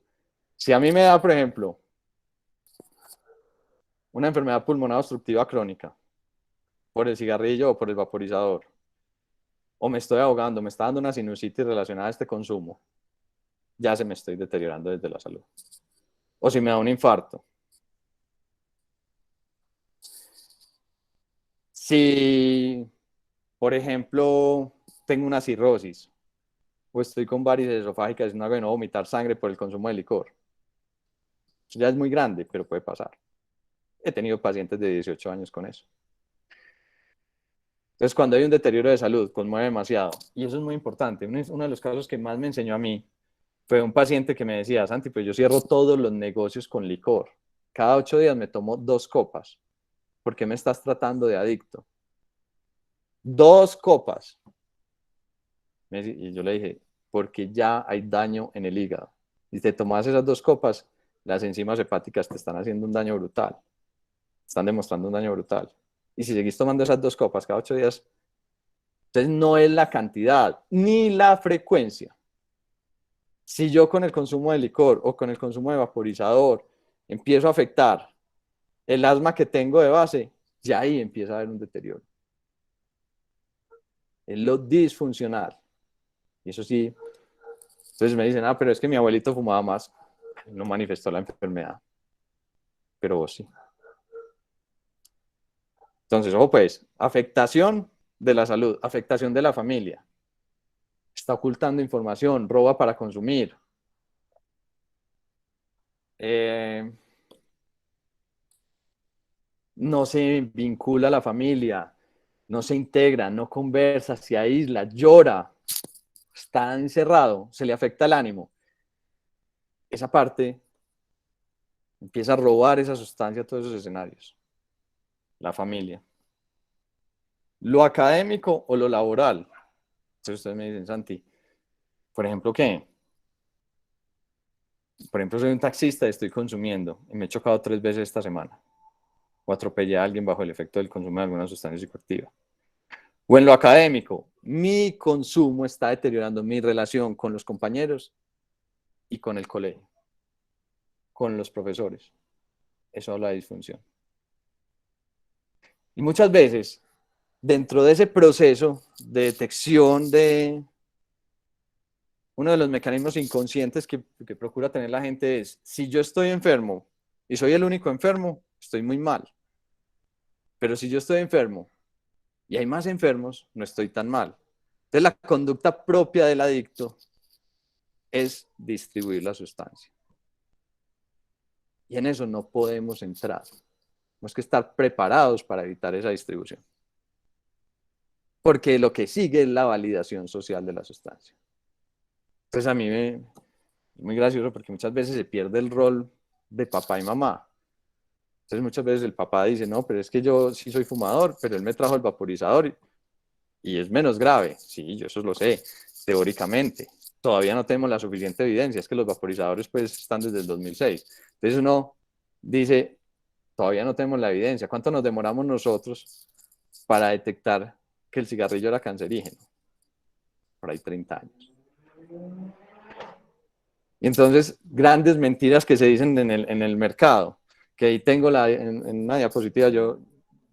Si a mí me da, por ejemplo, una enfermedad pulmonar obstructiva crónica por el cigarrillo o por el vaporizador, o me estoy ahogando, me está dando una sinusitis relacionada a este consumo, ya se me estoy deteriorando desde la salud. O si me da un infarto. Si, por ejemplo, tengo una cirrosis o estoy con varices esofágicas y no hago vomitar sangre por el consumo de licor. Eso ya es muy grande, pero puede pasar. He tenido pacientes de 18 años con eso. Entonces, cuando hay un deterioro de salud, conmueve demasiado. Y eso es muy importante. Uno de los casos que más me enseñó a mí fue un paciente que me decía, Santi, pues yo cierro todos los negocios con licor. Cada 8 días me tomo 2 copas. ¿Por qué me estás tratando de adicto? 2 copas. Y yo le dije, porque ya hay daño en el hígado. Si te tomas esas 2 copas, las enzimas hepáticas te están haciendo un daño brutal. Están demostrando un daño brutal. Y si seguís tomando esas 2 copas cada 8 días, entonces no es la cantidad ni la frecuencia. Si yo con el consumo de licor o con el consumo de vaporizador empiezo a afectar el asma que tengo de base, ya ahí empieza a haber un deterioro. Es lo disfuncional. Y eso sí, entonces me dicen, pero es que mi abuelito fumaba más. no manifestó la enfermedad, pero vos sí. Entonces, ojo pues, afectación de la salud, afectación de la familia. Está ocultando información, roba para consumir. No se vincula a la familia, no se integra, no conversa, se aísla, llora, está encerrado, se le afecta el ánimo. Esa parte empieza a robar esa sustancia a todos esos escenarios. La familia. Lo académico o lo laboral. Entonces ustedes me dicen, Santi, por ejemplo, ¿qué? Por ejemplo, soy un taxista y estoy consumiendo y me he chocado 3 veces esta semana. O atropellé a alguien bajo el efecto del consumo de alguna sustancia psicoactiva. O en lo académico, mi consumo está deteriorando mi relación con los compañeros y con el colegio, con los profesores. Eso habla de disfunción. Y muchas veces, dentro de ese proceso de detección de uno de los mecanismos inconscientes que procura tener la gente es, si yo estoy enfermo y soy el único enfermo, estoy muy mal. Pero si yo estoy enfermo y hay más enfermos, no estoy tan mal. Entonces la conducta propia del adicto es distribuir la sustancia. Y en eso no podemos entrar. Tenemos que estar preparados para evitar esa distribución. Porque lo que sigue es la validación social de la sustancia. Entonces a mí es muy gracioso porque muchas veces se pierde el rol de papá y mamá. Entonces muchas veces el papá dice, no, pero es que yo sí soy fumador, pero él me trajo el vaporizador y es menos grave. Sí, yo eso lo sé, teóricamente. Todavía no tenemos la suficiente evidencia, es que los vaporizadores pues están desde el 2006. Entonces uno dice, todavía no tenemos la evidencia. ¿Cuánto nos demoramos nosotros para detectar que el cigarrillo era cancerígeno? Por ahí 30 años. Y entonces, grandes mentiras que se dicen en el mercado, que ahí tengo en una diapositiva, yo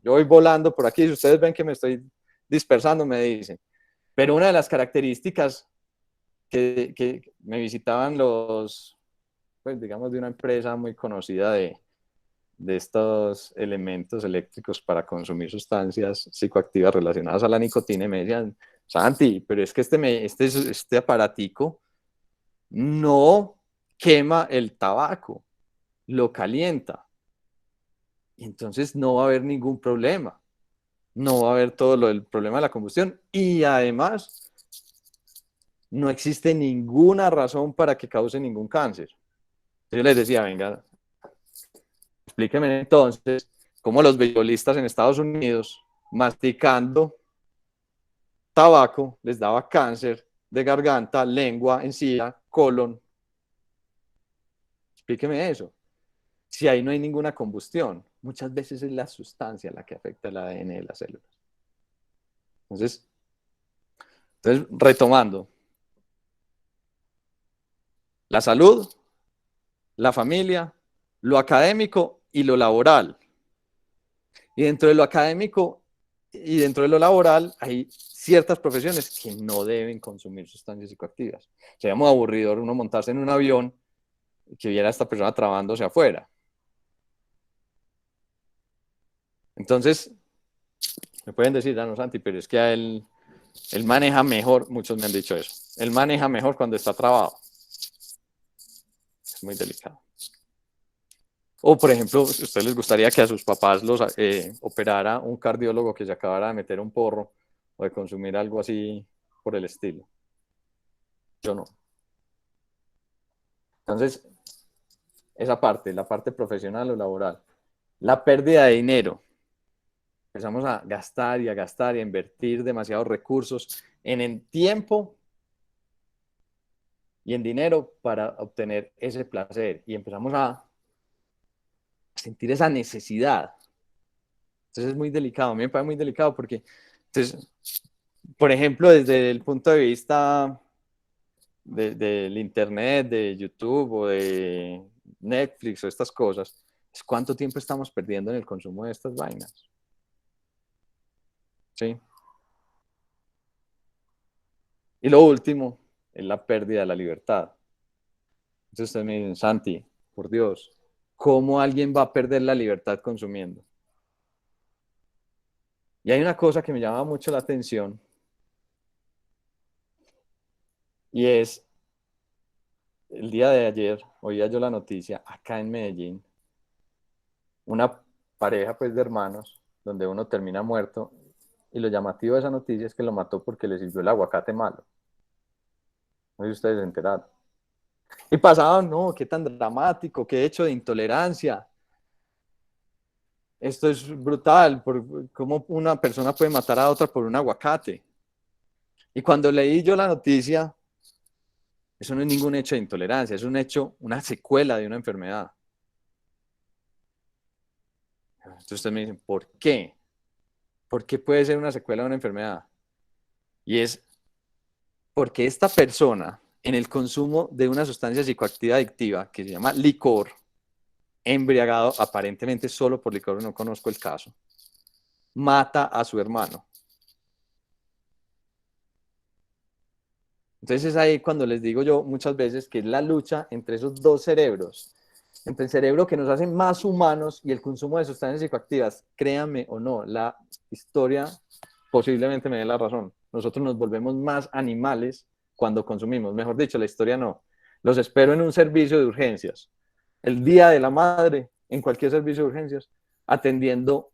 voy volando por aquí, si ustedes ven que me estoy dispersando, me dicen. Pero una de las características que me visitaban los, pues digamos, de una empresa muy conocida de estos elementos eléctricos para consumir sustancias psicoactivas relacionadas a la nicotina, y me decían, Santi, pero es que este aparatico no quema el tabaco, lo calienta. Y entonces no va a haber ningún problema. No va a haber todo el problema de la combustión. Y además, no existe ninguna razón para que cause ningún cáncer. Yo les decía, venga, explíqueme entonces cómo los beisbolistas en Estados Unidos, masticando tabaco, les daba cáncer de garganta, lengua, encía, colon. Explíqueme eso. Si ahí no hay ninguna combustión, muchas veces es la sustancia la que afecta el ADN de las células. Entonces retomando, la salud, la familia, lo académico y lo laboral. Y dentro de lo académico y dentro de lo laboral hay ciertas profesiones que no deben consumir sustancias psicoactivas. Sería muy aburrido uno montarse en un avión y que viera a esta persona trabándose afuera. Entonces, me pueden decir, no, Santi, pero es que a él maneja mejor, muchos me han dicho eso, él maneja mejor cuando está trabado. Es muy delicado. O, por ejemplo, si a ustedes les gustaría que a sus papás los operara un cardiólogo que se acabara de meter un porro o de consumir algo así por el estilo. Yo no. Entonces, esa parte, la parte profesional o laboral. La pérdida de dinero. Empezamos a gastar y a gastar y a invertir demasiados recursos en el tiempo y en dinero para obtener ese placer. Y empezamos a sentir esa necesidad. Entonces es muy delicado. A mí me parece muy delicado porque, entonces, por ejemplo, desde el punto de vista del internet, de YouTube o de Netflix o estas cosas, es cuánto tiempo estamos perdiendo en el consumo de estas vainas. ¿Sí? Y lo último es la pérdida de la libertad. Entonces ustedes me dicen, Santi, por Dios, ¿cómo alguien va a perder la libertad consumiendo? Y hay una cosa que me llama mucho la atención y es, el día de ayer, oía yo la noticia, acá en Medellín, una pareja pues de hermanos, donde uno termina muerto, y lo llamativo de esa noticia es que lo mató porque le sirvió el aguacate malo. No sé si ustedes se enteraron. Y pasaba, no, qué tan dramático, qué hecho de intolerancia. Esto es brutal, por cómo una persona puede matar a otra por un aguacate. Y cuando leí yo la noticia, eso no es ningún hecho de intolerancia, es un hecho, una secuela de una enfermedad. Entonces ustedes me dicen, ¿por qué? ¿Por qué puede ser una secuela de una enfermedad? Y es porque esta persona, en el consumo de una sustancia psicoactiva adictiva que se llama licor, embriagado aparentemente solo por licor, no conozco el caso, mata a su hermano. Entonces es ahí cuando les digo yo muchas veces que es la lucha entre esos dos cerebros, entre el cerebro que nos hace más humanos y el consumo de sustancias psicoactivas. Créanme o no, la historia posiblemente me dé la razón. Nosotros nos volvemos más animales cuando consumimos. Mejor dicho, la historia no. Los espero en un servicio de urgencias, el Día de la Madre, en cualquier servicio de urgencias, atendiendo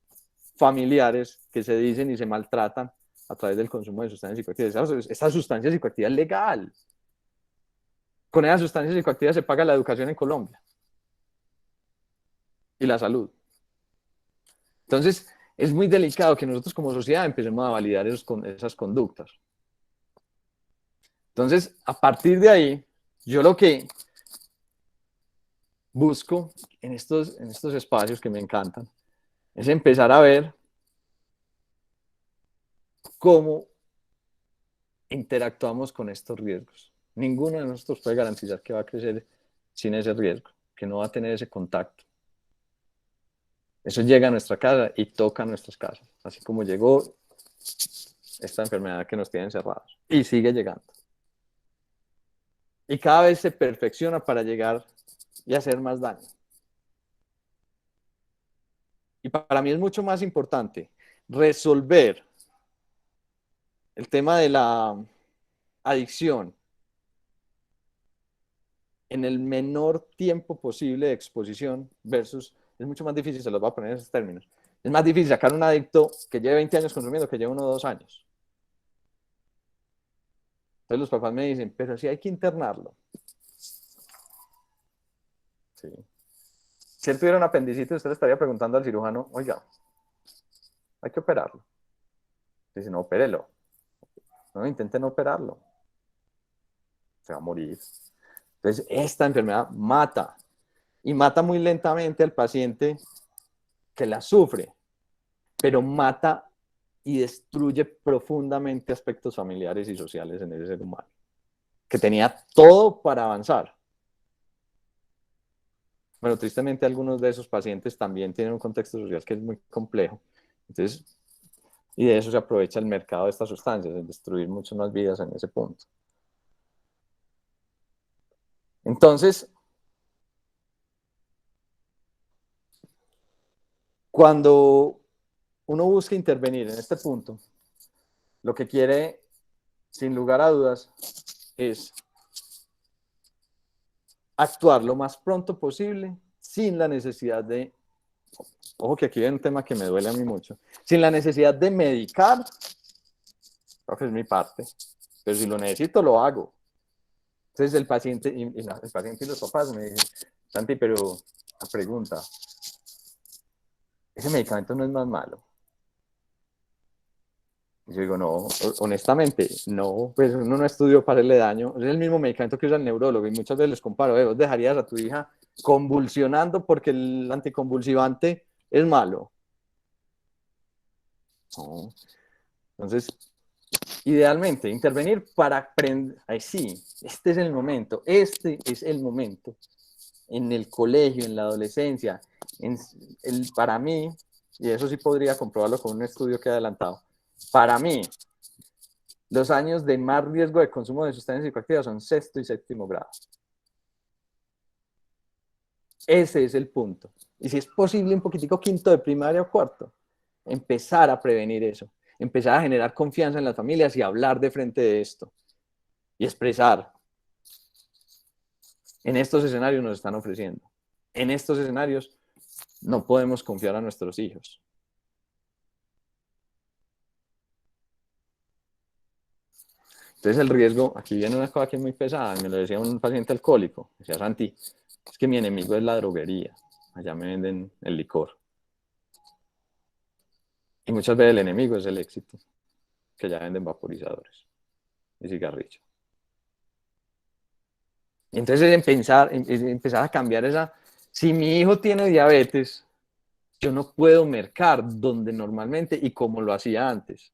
familiares que se dicen y se maltratan a través del consumo de sustancias psicoactivas. Esta sustancia psicoactiva es legal. Con esa sustancia psicoactiva se paga la educación en Colombia y la salud. Entonces, es muy delicado que nosotros como sociedad empecemos a validar esas conductas. Entonces, a partir de ahí, yo lo que busco en estos espacios que me encantan es empezar a ver cómo interactuamos con estos riesgos. Ninguno de nosotros puede garantizar que va a crecer sin ese riesgo, que no va a tener ese contacto. Eso llega a nuestra casa y toca a nuestras casas, así como llegó esta enfermedad que nos tiene encerrados y sigue llegando. Y cada vez se perfecciona para llegar y hacer más daño. Y para mí es mucho más importante resolver el tema de la adicción en el menor tiempo posible de exposición versus, es mucho más difícil, se los voy a poner en esos términos, es más difícil sacar un adicto que lleve 20 años consumiendo que lleve 1 o 2 años. Entonces los papás me dicen, pero sí hay que internarlo. Sí. Si él tuviera un apendicitis, usted le estaría preguntando al cirujano, oiga, hay que operarlo. Dice, no, opérelo. No, intente no operarlo. Se va a morir. Entonces, esta enfermedad mata. Y mata muy lentamente al paciente que la sufre, pero mata y destruye profundamente aspectos familiares y sociales en ese ser humano, que tenía todo para avanzar. Bueno, tristemente algunos de esos pacientes también tienen un contexto social que es muy complejo. Entonces, y de eso se aprovecha el mercado de estas sustancias, en destruir muchas más vidas en ese punto. Entonces, cuando uno busca intervenir en este punto, lo que quiere, sin lugar a dudas, es actuar lo más pronto posible sin la necesidad de, ojo que aquí hay un tema que me duele a mí mucho, sin la necesidad de medicar, creo que es mi parte, pero si lo necesito lo hago. Entonces el paciente y los papás me dicen, Santi, pero la pregunta, ¿ese medicamento no es más malo? Y yo digo, no, honestamente, no, pues uno no estudió para hacerle daño, es el mismo medicamento que usa el neurólogo y muchas veces les comparo, vos dejarías a tu hija convulsionando porque el anticonvulsivante es malo. No. Entonces, idealmente, intervenir para aprender, ahí sí, este es el momento en el colegio, en la adolescencia, para mí, y eso sí podría comprobarlo con un estudio que he adelantado, para mí, los años de más riesgo de consumo de sustancias psicoactivas son 6º y 7º grado. Ese es el punto. Y si es posible un poquitico quinto de primaria o cuarto, empezar a prevenir eso, empezar a generar confianza en las familias y hablar de frente de esto y expresar. En estos escenarios nos están ofreciendo. En estos escenarios no podemos confiar a nuestros hijos. Entonces el riesgo, aquí viene una cosa que es muy pesada, me lo decía un paciente alcohólico, decía Santi, es que mi enemigo es la droguería, allá me venden el licor. Y muchas veces el enemigo es el éxito, que ya venden vaporizadores y cigarrillos. Y entonces empezar a cambiar esa, si mi hijo tiene diabetes, yo no puedo mercar donde normalmente y como lo hacía antes.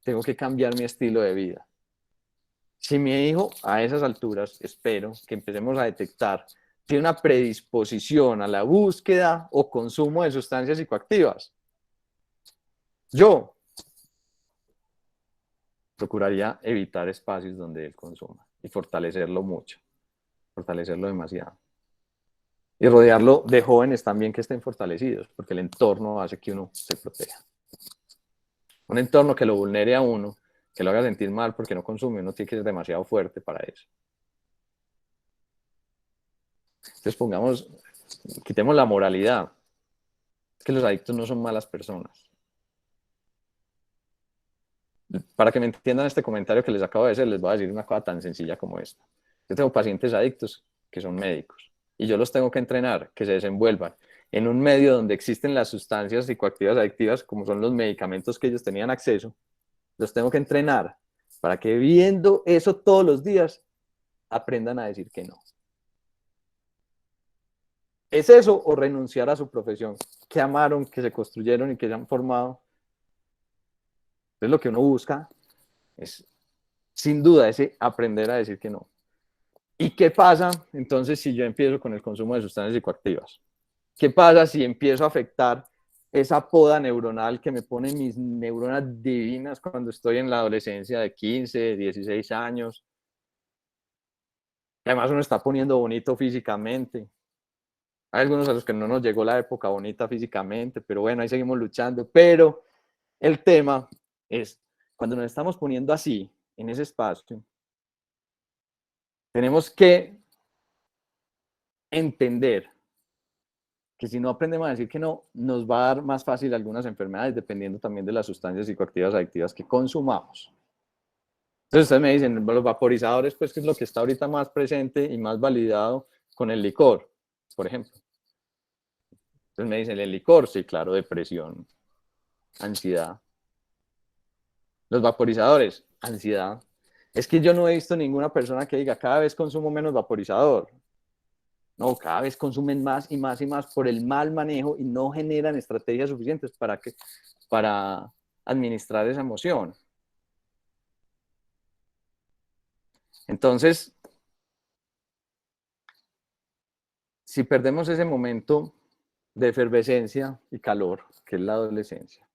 Tengo que cambiar mi estilo de vida. Si mi hijo a esas alturas, espero que empecemos a detectar, tiene una predisposición a la búsqueda o consumo de sustancias psicoactivas, yo procuraría evitar espacios donde él consuma y fortalecerlo mucho, fortalecerlo demasiado. Y rodearlo de jóvenes también que estén fortalecidos, porque el entorno hace que uno se proteja. Un entorno que lo vulnere a uno, que lo haga sentir mal porque no consume, uno tiene que ser demasiado fuerte para eso. Entonces quitemos la moralidad. Es que los adictos no son malas personas. Para que me entiendan este comentario que les acabo de hacer, les voy a decir una cosa tan sencilla como esta. Yo tengo pacientes adictos que son médicos y yo los tengo que entrenar, que se desenvuelvan en un medio donde existen las sustancias psicoactivas adictivas, como son los medicamentos que ellos tenían acceso. Los tengo que entrenar para que viendo eso todos los días aprendan a decir que no. ¿Es eso o renunciar a su profesión que amaron, que se construyeron y que se han formado? Entonces lo que uno busca es, sin duda, ese aprender a decir que no. ¿Y qué pasa entonces si yo empiezo con el consumo de sustancias psicoactivas? ¿Qué pasa si empiezo a afectar esa poda neuronal que me pone mis neuronas divinas cuando estoy en la adolescencia de 15, 16 años? Además uno está poniendo bonito físicamente. Hay algunos a los que no nos llegó la época bonita físicamente, pero bueno, ahí seguimos luchando. Pero el tema es, cuando nos estamos poniendo así, en ese espacio, tenemos que entender que si no aprendemos a decir que no, nos va a dar más fácil algunas enfermedades, dependiendo también de las sustancias psicoactivas adictivas que consumamos. Entonces ustedes me dicen, los vaporizadores, pues que es lo que está ahorita más presente y más validado con el licor, por ejemplo. Entonces me dicen, el licor, sí, claro, depresión, ansiedad. Los vaporizadores, ansiedad. Es que yo no he visto ninguna persona que diga, cada vez consumo menos vaporizador. No, cada vez consumen más y más y más por el mal manejo y no generan estrategias suficientes para administrar esa emoción. Entonces, si perdemos ese momento de efervescencia y calor, que es la adolescencia,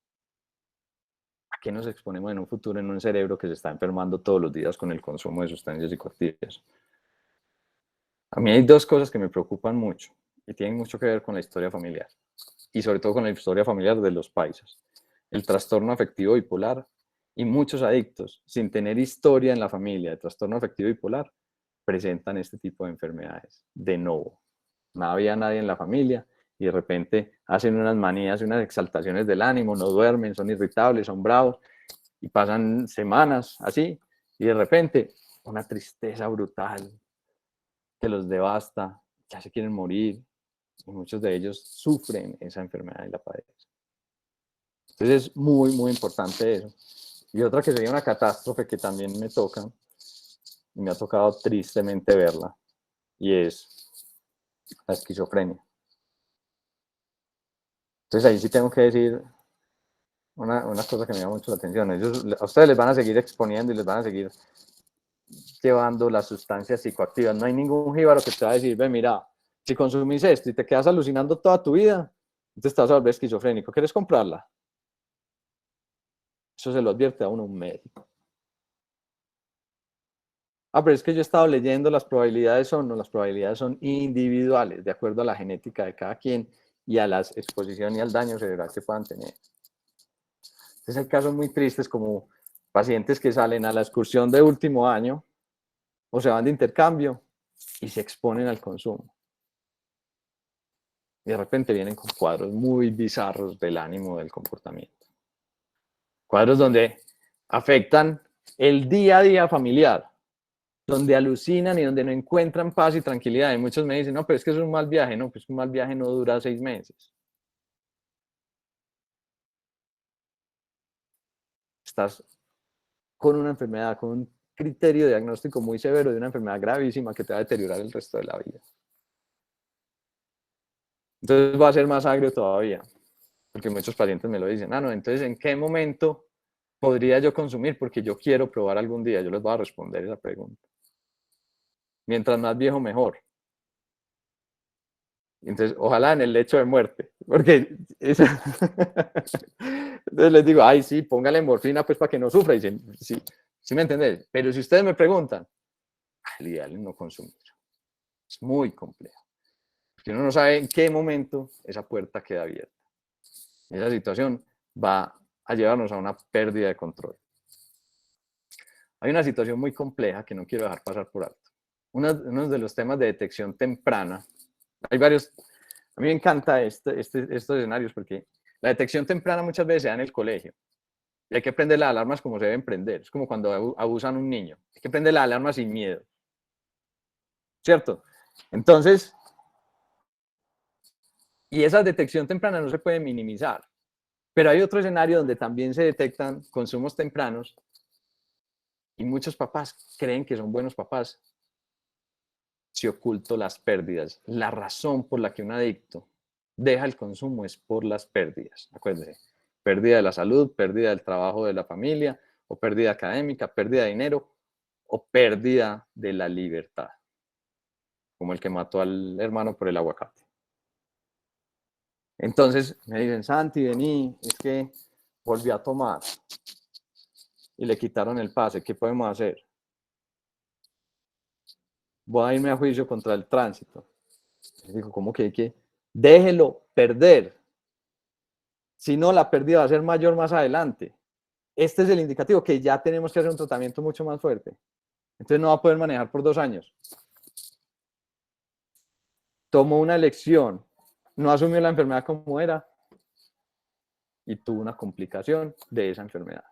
¿a qué nos exponemos en un futuro en un cerebro que se está enfermando todos los días con el consumo de sustancias psicoactivas? A mí hay dos cosas que me preocupan mucho y tienen mucho que ver con la historia familiar y sobre todo con la historia familiar de los paisas. El trastorno afectivo bipolar y muchos adictos, sin tener historia en la familia de trastorno afectivo bipolar, presentan este tipo de enfermedades de nuevo. No había nadie en la familia y de repente hacen unas manías y unas exaltaciones del ánimo, no duermen, son irritables, son bravos y pasan semanas así y de repente una tristeza brutal que los devasta, ya se quieren morir y muchos de ellos sufren esa enfermedad y la padecen. Entonces es muy, muy importante eso. Y otra que sería una catástrofe que también me toca, y me ha tocado tristemente verla, y es la esquizofrenia. Entonces ahí sí tengo que decir una cosa que me llama mucho la atención. A ustedes les van a seguir exponiendo y les van a seguir llevando las sustancias psicoactivas. No hay ningún jíbaro que te va a decir, ve, mira, si consumís esto y te quedas alucinando toda tu vida, entonces te vas a volver esquizofrénico. ¿Quieres comprarla? Eso se lo advierte a uno un médico. Ah, pero es que yo he estado leyendo, las probabilidades son individuales, de acuerdo a la genética de cada quien y a la exposición y al daño cerebral que puedan tener. Entonces hay casos muy tristes como pacientes que salen a la excursión de último año o se van de intercambio y se exponen al consumo. Y de repente vienen con cuadros muy bizarros del ánimo, del comportamiento. Cuadros donde afectan el día a día familiar, donde alucinan y donde no encuentran paz y tranquilidad. Y muchos me dicen, no, pero es que es un mal viaje. No, pues un mal viaje no dura 6 meses. Estás con una enfermedad, con un criterio diagnóstico muy severo de una enfermedad gravísima que te va a deteriorar el resto de la vida. Entonces va a ser más agrio todavía, porque muchos pacientes me lo dicen, no, entonces ¿en qué momento podría yo consumir? Porque yo quiero probar algún día. Yo les voy a responder esa pregunta. Mientras más viejo, mejor. Entonces, ojalá en el lecho de muerte, porque entonces les digo, ay, sí, póngale morfina pues para que no sufra. Y dicen, sí, sí me entendés. Pero si ustedes me preguntan, el ideal es no consumir. Es muy complejo. Porque uno no sabe en qué momento esa puerta queda abierta. Esa situación va a llevarnos a una pérdida de control. Hay una situación muy compleja que no quiero dejar pasar por alto. Uno de los temas de detección temprana, hay varios, a mí me encanta estos escenarios porque la detección temprana muchas veces se da en el colegio y hay que prender las alarmas como se deben prender. Es como cuando abusan a un niño. Hay que prender las alarmas sin miedo. ¿Cierto? Entonces, y esa detección temprana no se puede minimizar. Pero hay otro escenario donde también se detectan consumos tempranos y muchos papás creen que son buenos papás si oculto las pérdidas. La razón por la que un adicto deja el consumo es por las pérdidas. Acuérdense, pérdida de la salud, pérdida del trabajo de la familia, o pérdida académica, pérdida de dinero, o pérdida de la libertad, como el que mató al hermano por el aguacate. Entonces me dicen, Santi, vení, es que volví a tomar y le quitaron el pase, ¿qué podemos hacer? Voy a irme a juicio contra el tránsito. Les digo, ¿cómo que? Déjelo perder. Si no, la pérdida va a ser mayor más adelante. Este es el indicativo que ya tenemos que hacer un tratamiento mucho más fuerte. Entonces no va a poder manejar por 2 años. Tomó una elección, no asumió la enfermedad como era y tuvo una complicación de esa enfermedad.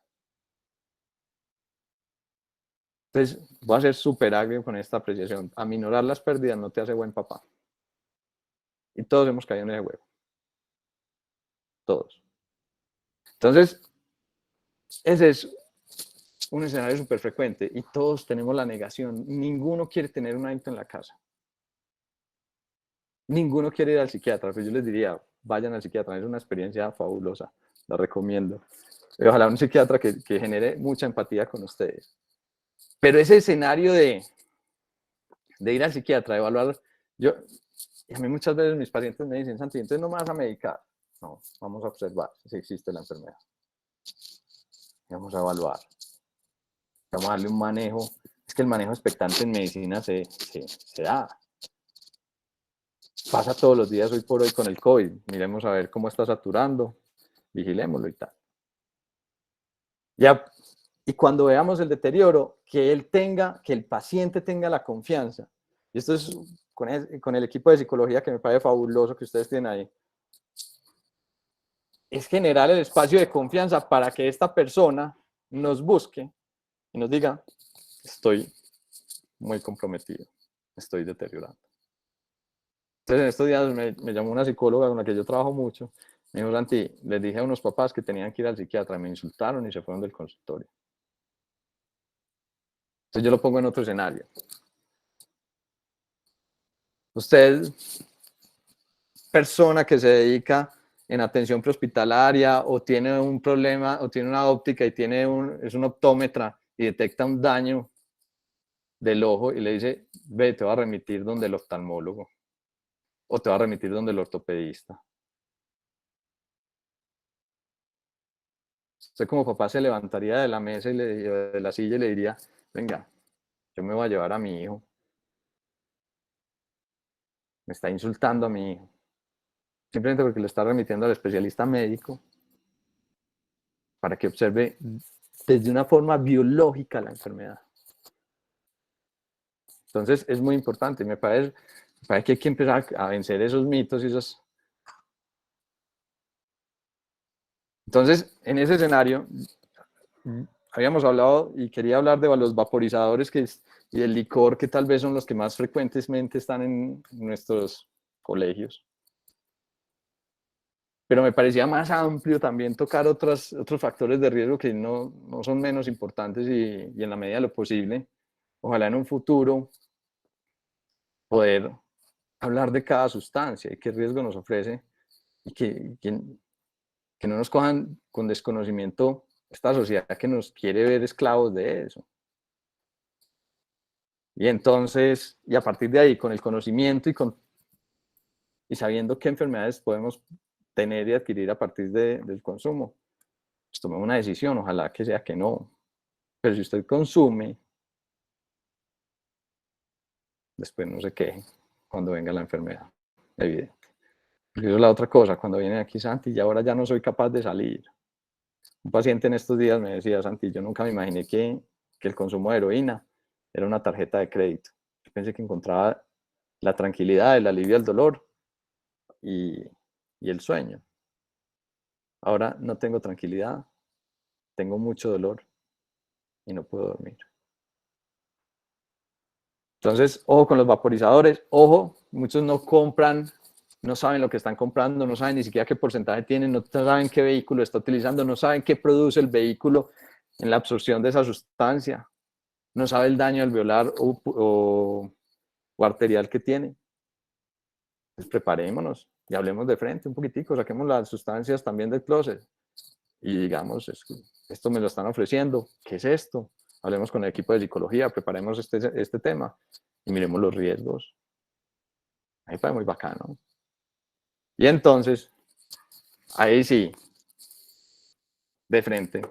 Entonces, voy a ser súper agrio con esta apreciación. Aminorar las pérdidas no te hace buen papá. Y todos hemos caído en ese huevo. Todos. Entonces, ese es un escenario súper frecuente y todos tenemos la negación. Ninguno quiere tener un adicto en la casa. Ninguno quiere ir al psiquiatra, pero yo les diría, vayan al psiquiatra, es una experiencia fabulosa, la recomiendo. Y ojalá un psiquiatra que genere mucha empatía con ustedes. Pero ese escenario de ir al psiquiatra, de evaluar, y a mí muchas veces mis pacientes me dicen, Santi, entonces no me vas a medicar. No, vamos a observar si existe la enfermedad. Vamos a evaluar. Vamos a darle un manejo. Es que el manejo expectante en medicina se da. Pasa todos los días hoy por hoy con el COVID. Miremos a ver cómo está saturando, vigilémoslo y tal. Ya, y cuando veamos el deterioro, que el paciente tenga la confianza. Y esto es con el equipo de psicología que me parece fabuloso que ustedes tienen ahí. Es generar el espacio de confianza para que esta persona nos busque y nos diga, estoy muy comprometido, estoy deteriorando. Entonces, en estos días me llamó una psicóloga con la que yo trabajo mucho. Me dijo, Santi, les dije a unos papás que tenían que ir al psiquiatra, me insultaron y se fueron del consultorio. Entonces, yo lo pongo en otro escenario. Usted, persona que se dedica en atención prehospitalaria o tiene un problema o tiene una óptica y es un optómetra y detecta un daño del ojo y le dice, ve, te va a remitir donde el oftalmólogo o te va a remitir donde el ortopedista. Usted como papá se levantaría de la mesa de la silla y le diría, venga, yo me voy a llevar a mi hijo. Me está insultando a mi hijo. Simplemente porque lo está remitiendo al especialista médico para que observe desde una forma biológica la enfermedad. Entonces es muy importante, me parece que hay que empezar a vencer esos mitos y esos... Entonces, en ese escenario, habíamos hablado y quería hablar de los vaporizadores y el licor, que tal vez son los que más frecuentemente están en nuestros colegios. Pero me parecía más amplio también tocar otros factores de riesgo que no son menos importantes y en la medida de lo posible, ojalá en un futuro, poder hablar de cada sustancia y qué riesgo nos ofrece y que no nos cojan con desconocimiento esta sociedad que nos quiere ver esclavos de eso. Y entonces, y a partir de ahí, con el conocimiento y sabiendo qué enfermedades podemos tener y adquirir a partir del consumo, pues tomemos una decisión, ojalá que sea que no. Pero si usted consume, después no se queje cuando venga la enfermedad, evidente. Porque eso es la otra cosa, cuando viene aquí Santi, y ahora ya no soy capaz de salir. Un paciente en estos días me decía, Santi, yo nunca me imaginé que el consumo de heroína era una tarjeta de crédito. Yo pensé que encontraba la tranquilidad, el alivio al dolor y el sueño. Ahora no tengo tranquilidad, tengo mucho dolor y no puedo dormir. Entonces, ojo con los vaporizadores, ojo, muchos no compran, no saben lo que están comprando, no saben ni siquiera qué porcentaje tienen, no saben qué vehículo está utilizando, no saben qué produce el vehículo en la absorción de esa sustancia, no sabe el daño alveolar o arterial que tiene. Pues preparémonos y hablemos de frente un poquitico, saquemos las sustancias también del closet y digamos, esto me lo están ofreciendo, ¿qué es esto? Hablemos con el equipo de psicología, preparemos este tema y miremos los riesgos. Ahí fue muy bacano. Y entonces, ahí sí, de frente.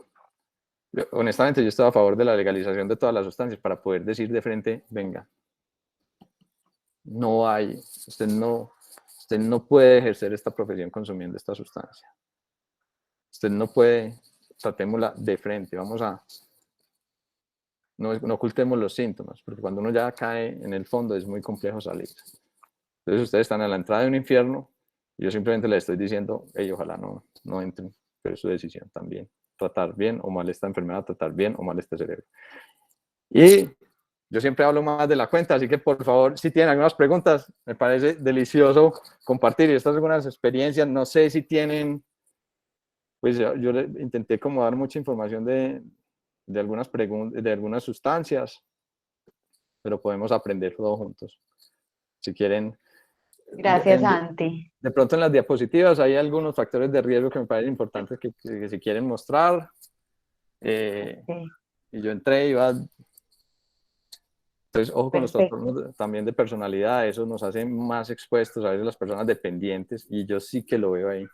Honestamente, yo estoy a favor de la legalización de todas las sustancias para poder decir de frente, venga, no hay, usted no puede ejercer esta profesión consumiendo esta sustancia. Usted no puede, tratémosla de frente, no ocultemos los síntomas, porque cuando uno ya cae en el fondo es muy complejo salir. Entonces ustedes están a la entrada de un infierno y yo simplemente les estoy diciendo, hey, ojalá no entren, pero es su decisión también. Tratar bien o mal esta enfermedad, tratar bien o mal este cerebro. Y yo siempre hablo más de la cuenta, así que por favor, si tienen algunas preguntas, me parece delicioso compartir estas algunas experiencias. No sé si tienen, pues yo intenté como dar mucha información de algunas preguntas, de algunas sustancias, pero podemos aprender todos juntos. Si quieren. Gracias, Santi. De pronto en las diapositivas hay algunos factores de riesgo que me parecen importantes que si quieren mostrar. Sí. Y yo entré y iba... Entonces, ojo con los Perfecto. trastornos también de personalidad, eso nos hace más expuestos a veces las personas dependientes, y yo sí que lo veo ahí.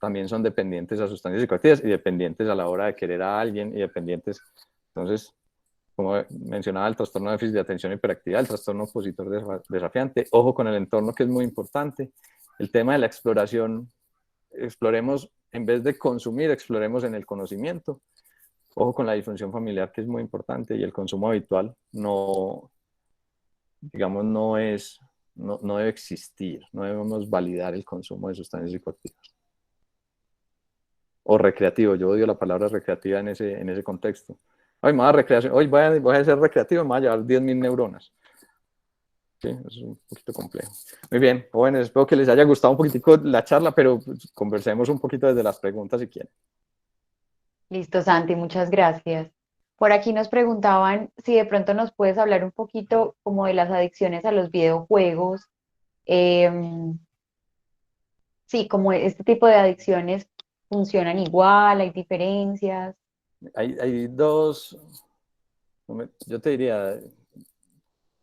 También son dependientes a sustancias psicoactivas y dependientes a la hora de querer a alguien y dependientes. Entonces, como mencionaba, el trastorno de déficit de atención y hiperactividad, el trastorno opositor desafiante, ojo con el entorno, que es muy importante. El tema de la exploración, exploremos, en vez de consumir, exploremos en el conocimiento. Ojo con la disfunción familiar, que es muy importante, y el consumo habitual no debe existir, no debemos validar el consumo de sustancias psicoactivas. O recreativo, yo odio la palabra recreativa en ese contexto. Hoy me voy a recreación, hoy voy a ser recreativo, me voy a llevar 10.000 neuronas. Sí, es un poquito complejo. Muy bien, jóvenes, espero que les haya gustado un poquitico la charla, pero conversemos un poquito desde las preguntas si quieren. Listo, Santi, muchas gracias. Por aquí nos preguntaban si de pronto nos puedes hablar un poquito como de las adicciones a los videojuegos. Sí, como este tipo de adicciones funcionan igual, hay diferencias. Hay dos, yo te diría,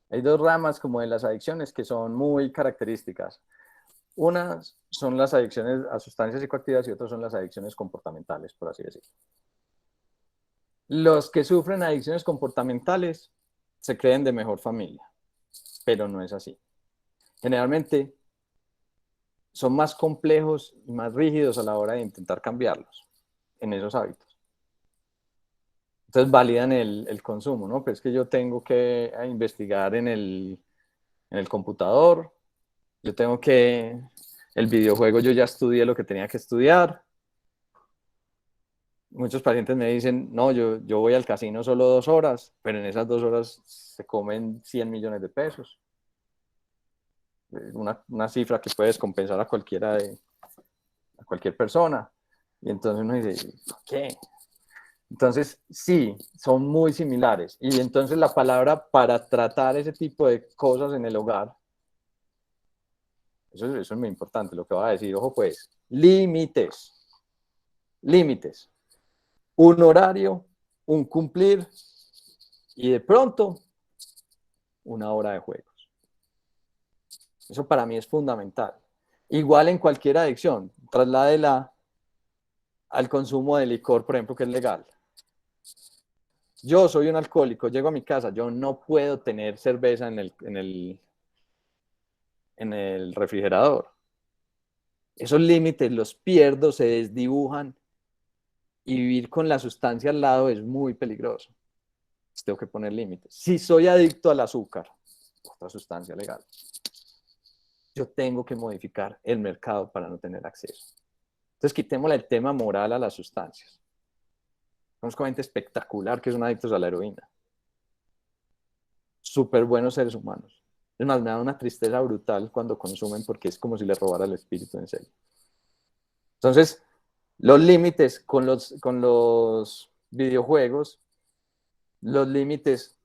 hay dos ramas como de las adicciones que son muy características. Unas son las adicciones a sustancias psicoactivas y otras son las adicciones comportamentales, por así decirlo. Los que sufren adicciones comportamentales se creen de mejor familia, pero no es así. Generalmente son más complejos y más rígidos a la hora de intentar cambiarlos en esos hábitos. Entonces validan el consumo, ¿no? Pues es que yo tengo que investigar en el computador, yo tengo que, el videojuego yo ya estudié lo que tenía que estudiar. Muchos pacientes me dicen, no, yo voy al casino solo 2 horas, pero en esas 2 horas se comen 100 millones de pesos. Una cifra que puede descompensar a cualquier persona. Y entonces uno dice, ¿qué? Entonces, sí, son muy similares. Y entonces la palabra para tratar ese tipo de cosas en el hogar, eso es muy importante, lo que va a decir, ojo pues, límites. Límites. Un horario, un cumplir y de pronto una hora de juegos. Eso para mí es fundamental. Igual en cualquier adicción, trasládela al consumo de licor, por ejemplo, que es legal. Yo soy un alcohólico, llego a mi casa, yo no puedo tener cerveza en el refrigerador. Esos límites los pierdo, se desdibujan y vivir con la sustancia al lado es muy peligroso. Tengo que poner límites. Si soy adicto al azúcar, otra sustancia legal, yo tengo que modificar el mercado para no tener acceso. Entonces quitémosle el tema moral a las sustancias. Conozco gente espectacular que son adictos a la heroína. Súper buenos seres humanos. Es más, me da una tristeza brutal cuando consumen porque es como si les robara el espíritu en serio. Entonces, los límites con los videojuegos, los límites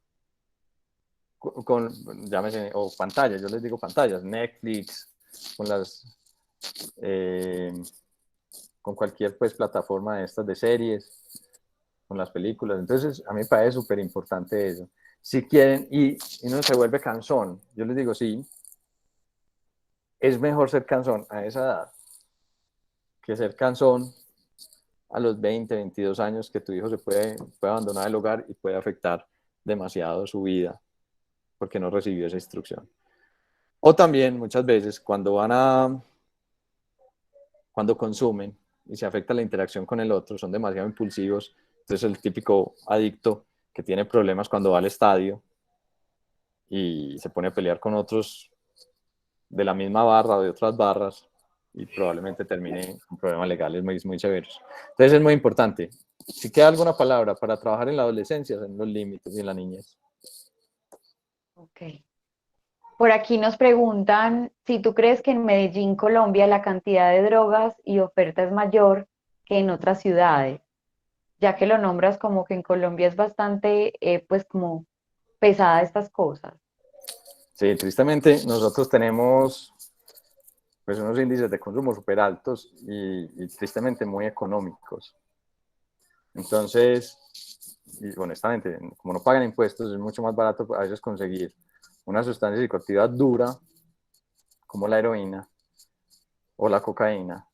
llámese, o pantallas, yo les digo pantallas, Netflix, con cualquier pues plataforma de estas de series, con las películas. Entonces, a mí me parece súper importante eso. Si quieren, y no se vuelve cansón, yo les digo, sí, es mejor ser cansón a esa edad que ser cansón a los 20, 22 años, que tu hijo se puede abandonar el hogar y puede afectar demasiado su vida porque no recibió esa instrucción. O también muchas veces cuando consumen y se afecta la interacción con el otro, son demasiado impulsivos. Entonces el típico adicto que tiene problemas cuando va al estadio y se pone a pelear con otros de la misma barra o de otras barras y probablemente termine con problemas legales muy, muy severos. Entonces es muy importante. Si queda alguna palabra para trabajar en la adolescencia, en los límites y en la niñez. Ok. Por aquí nos preguntan si tú crees que en Medellín, Colombia, la cantidad de drogas y oferta es mayor que en otras ciudades, ya que lo nombras como que en Colombia es bastante, pues como pesada estas cosas. Sí, tristemente nosotros tenemos pues unos índices de consumo súper altos y tristemente muy económicos. Entonces, y honestamente, como no pagan impuestos, es mucho más barato a veces conseguir una sustancia psicoactiva dura, como la heroína o la cocaína,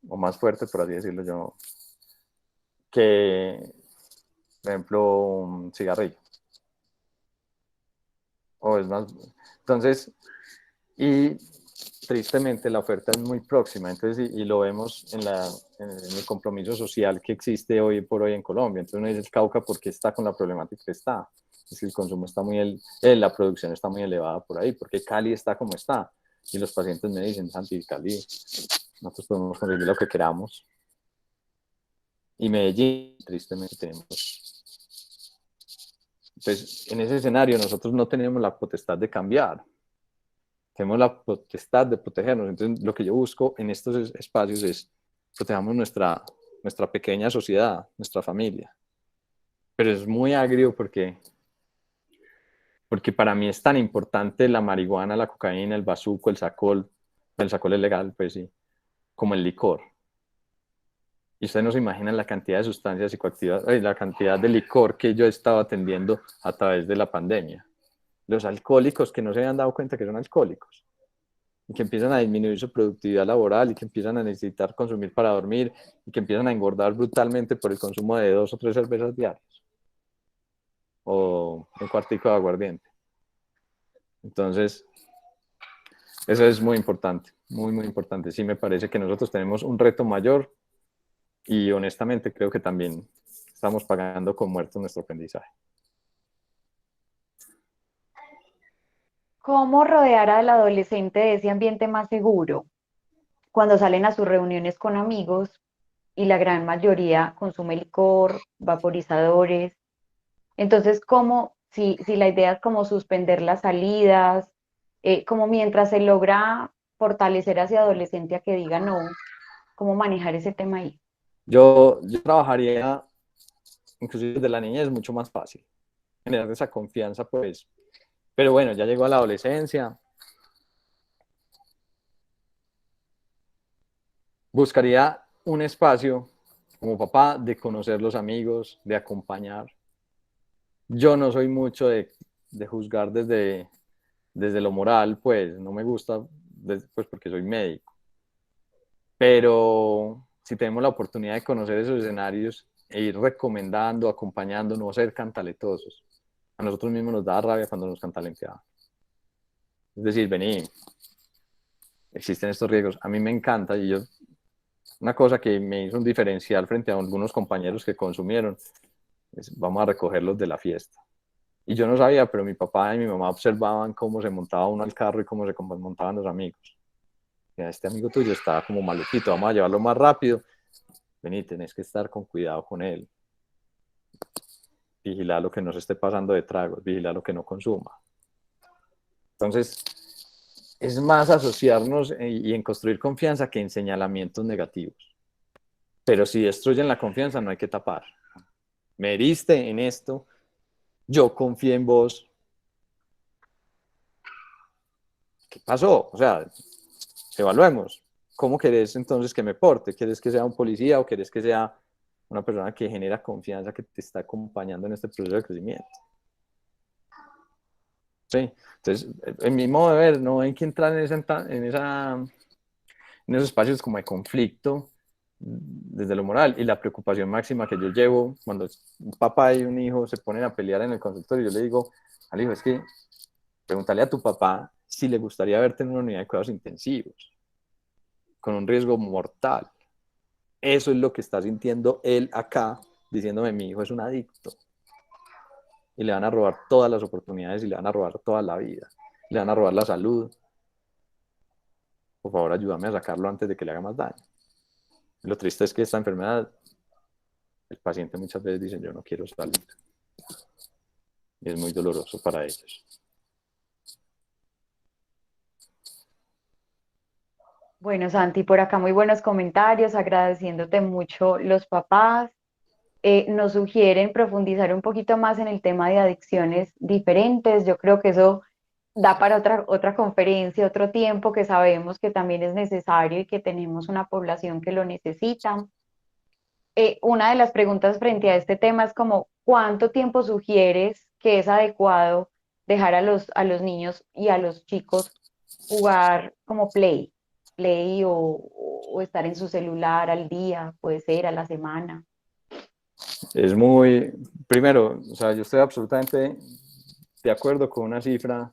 o más fuerte, por así decirlo yo, que, por ejemplo, un cigarrillo. O es más. Entonces, y tristemente la oferta es muy próxima, entonces, y lo vemos en el compromiso social que existe hoy por hoy en Colombia. Entonces uno dice, el Cauca, ¿por qué está con la problemática que está? Es que el consumo está la producción está muy elevada por ahí, porque Cali está como está. Y los pacientes me dicen, Santi, Cali, nosotros podemos conseguir lo que queramos. Y Medellín, tristemente, tenemos. Entonces, en ese escenario nosotros no tenemos la potestad de cambiar. Tenemos la potestad de protegernos. Entonces, lo que yo busco en estos espacios es protejamos nuestra pequeña sociedad, nuestra familia. Pero es muy agrio porque para mí es tan importante la marihuana, la cocaína, el bazuco, el sacol es legal, pues sí, como el licor. Y ustedes no se imaginan la cantidad de sustancias psicoactivas, la cantidad de licor que yo he estado atendiendo a través de la pandemia. Los alcohólicos que no se habían dado cuenta que son alcohólicos. y que empiezan a disminuir su productividad laboral y que empiezan a necesitar consumir para dormir y que empiezan a engordar brutalmente por el consumo de 2 o 3 cervezas diarias o un cuartico de aguardiente. Entonces, eso es muy importante, muy, muy importante. Sí me parece que nosotros tenemos un reto mayor y honestamente creo que también estamos pagando con muertos nuestro aprendizaje. ¿Cómo rodear al adolescente de ese ambiente más seguro cuando salen a sus reuniones con amigos y la gran mayoría consume licor, vaporizadores? Entonces, ¿cómo, si la idea es como suspender las salidas, como mientras se logra fortalecer a ese adolescente a que diga no, cómo manejar ese tema ahí? Yo trabajaría, inclusive desde la niñez, es mucho más fácil generar esa confianza, pues. Pero bueno, ya llegó a la adolescencia. Buscaría un espacio como papá de conocer los amigos, de acompañar. Yo no soy mucho de juzgar desde lo moral, pues no me gusta, pues porque soy médico. Pero si tenemos la oportunidad de conocer esos escenarios e ir recomendando, acompañando, no ser cantaletosos. A nosotros mismos nos da rabia cuando nos cantalenteaban. Es decir, vení, existen estos riesgos. A mí me encanta y una cosa que me hizo un diferencial frente a algunos compañeros que consumieron es vamos a recogerlos de la fiesta. Y yo no sabía, pero mi papá y mi mamá observaban cómo se montaba uno al carro y cómo se montaban los amigos. Mira, este amigo tuyo está como maluquito, vamos a llevarlo más rápido. Vení, tenés que estar con cuidado con él. Vigilar lo que no se esté pasando de tragos, vigilar lo que no consuma. Entonces, es más asociarnos y en construir confianza que en señalamientos negativos. Pero si destruyen la confianza, no hay que tapar. Me heriste en esto, yo confié en vos. ¿Qué pasó? O sea, evaluemos. ¿Cómo querés entonces que me porte? ¿Quieres que sea un policía o querés que sea una persona que genera confianza, que te está acompañando en este proceso de crecimiento? Sí, entonces, en mi modo de ver, no hay que entrar en esos espacios como de conflicto desde lo moral. Y la preocupación máxima que yo llevo cuando un papá y un hijo se ponen a pelear en el consultorio, yo le digo al hijo, es que pregúntale a tu papá si le gustaría verte en una unidad de cuidados intensivos, con un riesgo mortal. Eso es lo que está sintiendo él acá, diciéndome, mi hijo es un adicto. Y le van a robar todas las oportunidades y le van a robar toda la vida. Le van a robar la salud. Por favor, ayúdame a sacarlo antes de que le haga más daño. Lo triste es que esta enfermedad, el paciente muchas veces dice, yo no quiero salir. Y es muy doloroso para ellos. Bueno, Santi, por acá muy buenos comentarios, agradeciéndote mucho los papás. Nos sugieren profundizar un poquito más en el tema de adicciones diferentes. Yo creo que eso da para otra conferencia, otro tiempo que sabemos que también es necesario y que tenemos una población que lo necesita. Una de las preguntas frente a este tema es como, ¿cuánto tiempo sugieres que es adecuado dejar a los niños y a los chicos jugar como play o estar en su celular al día, puede ser a la semana? Es muy, primero, o sea, yo estoy absolutamente de acuerdo con una cifra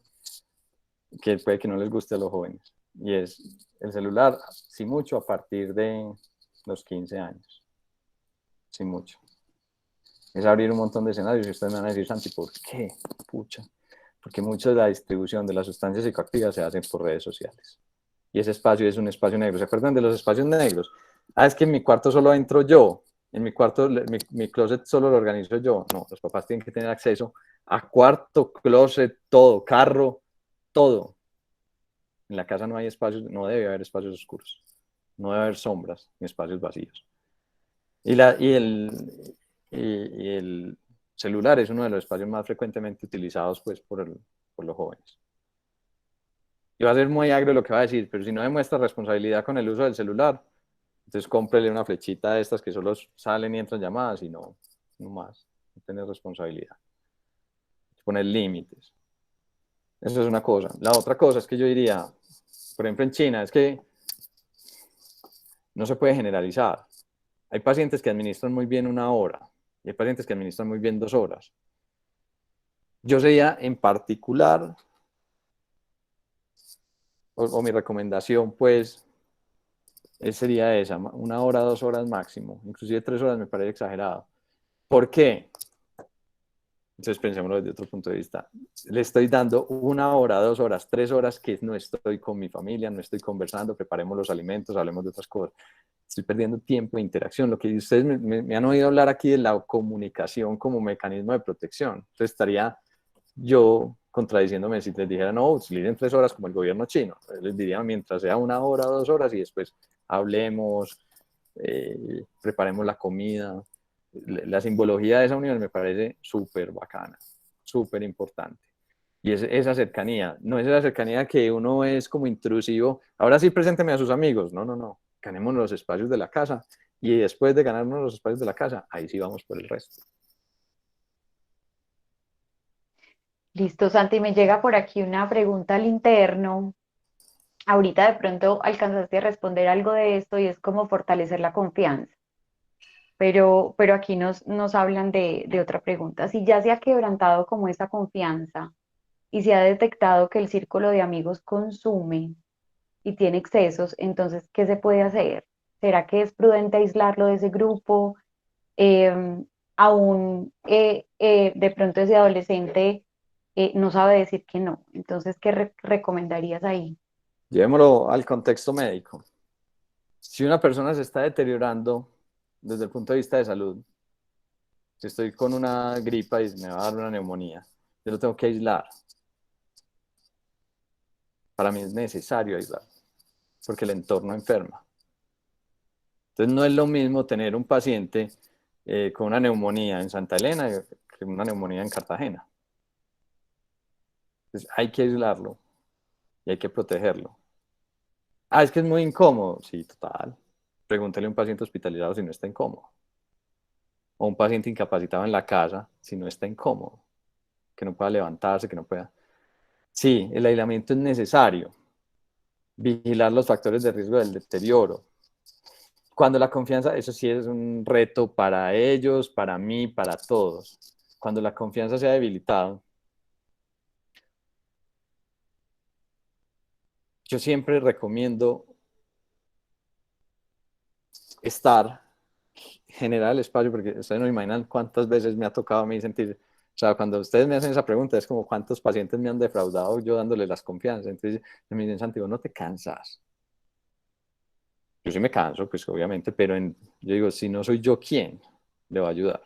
que puede que no les guste a los jóvenes, y es el celular, si mucho, a partir de los 15 años, si mucho. Es abrir un montón de escenarios y ustedes me van a decir, Santi, ¿por qué? Pucha. Porque mucha de la distribución de las sustancias psicoactivas se hacen por redes sociales. Y ese espacio es un espacio negro. ¿Se acuerdan de los espacios negros? Ah, es que en mi cuarto solo entro yo. En mi cuarto, mi closet solo lo organizo yo. No, los papás tienen que tener acceso a cuarto, closet, todo, carro, todo. En la casa no hay espacios, no debe haber espacios oscuros. No debe haber sombras ni espacios vacíos. Y el celular es uno de los espacios más frecuentemente utilizados pues, por los jóvenes. Y va a ser muy agrio lo que va a decir, pero si no demuestra responsabilidad con el uso del celular, entonces cómprele una flechita de estas que solo salen y entran llamadas y no más. No tener responsabilidad. Poner límites. Eso es una cosa. La otra cosa es que yo diría, por ejemplo, en China, es que no se puede generalizar. Hay pacientes que administran muy bien 1 hora y hay pacientes que administran muy bien 2 horas. Yo sería en particular, o mi recomendación, pues, sería esa, 1 hora, 2 horas máximo. Inclusive 3 horas me parece exagerado. ¿Por qué? Entonces pensémoslo desde otro punto de vista. Le estoy dando 1 hora, 2 horas, 3 horas que no estoy con mi familia, no estoy conversando, preparemos los alimentos, hablemos de otras cosas. Estoy perdiendo tiempo de interacción. Lo que ustedes me han oído hablar aquí de la comunicación como mecanismo de protección. Entonces estaría yo contradiciéndome si les dijera, no, utilicen 3 horas como el gobierno chino. Les diría, mientras sea 1 hora, 2 horas y después hablemos, preparemos la comida. La simbología de esa unión me parece súper bacana, súper importante. Y es esa cercanía, no es esa cercanía que uno es como intrusivo. Ahora sí, presénteme a sus amigos. No, no, no. Ganemos los espacios de la casa y después de ganarnos los espacios de la casa, ahí sí vamos por el resto. Listo, Santi, me llega por aquí una pregunta al interno. Ahorita de pronto alcanzaste a responder algo de esto y es cómo fortalecer la confianza. Pero aquí nos hablan de otra pregunta. Si ya se ha quebrantado como esa confianza y se ha detectado que el círculo de amigos consume y tiene excesos, entonces, ¿qué se puede hacer? ¿Será que es prudente aislarlo de ese grupo? Aún de pronto ese adolescente no sabe decir que no. Entonces, ¿qué recomendarías ahí? Llevémoslo al contexto médico. Si una persona se está deteriorando desde el punto de vista de salud, si estoy con una gripa y me va a dar una neumonía, yo lo tengo que aislar. Para mí es necesario aislar, porque el entorno enferma. Entonces no es lo mismo tener un paciente con una neumonía en Santa Elena que una neumonía en Cartagena. Entonces hay que aislarlo y hay que protegerlo. Ah, es que es muy incómodo. Sí, total. Pregúntale a un paciente hospitalizado si no está incómodo. O un paciente incapacitado en la casa si no está incómodo. Que no pueda levantarse, que no pueda. Sí, el aislamiento es necesario. Vigilar los factores de riesgo del deterioro. Cuando la confianza, eso sí es un reto para ellos, para mí, para todos. Cuando la confianza se ha debilitado, yo siempre recomiendo generar el espacio, porque ustedes no imaginan cuántas veces me ha tocado a mí sentir, o sea, cuando ustedes me hacen esa pregunta, es como cuántos pacientes me han defraudado yo dándoles las confianzas. Entonces me dicen, Santiago, ¿no te cansas? Yo sí me canso, pues obviamente, pero yo digo, si no soy yo, ¿quién le va a ayudar?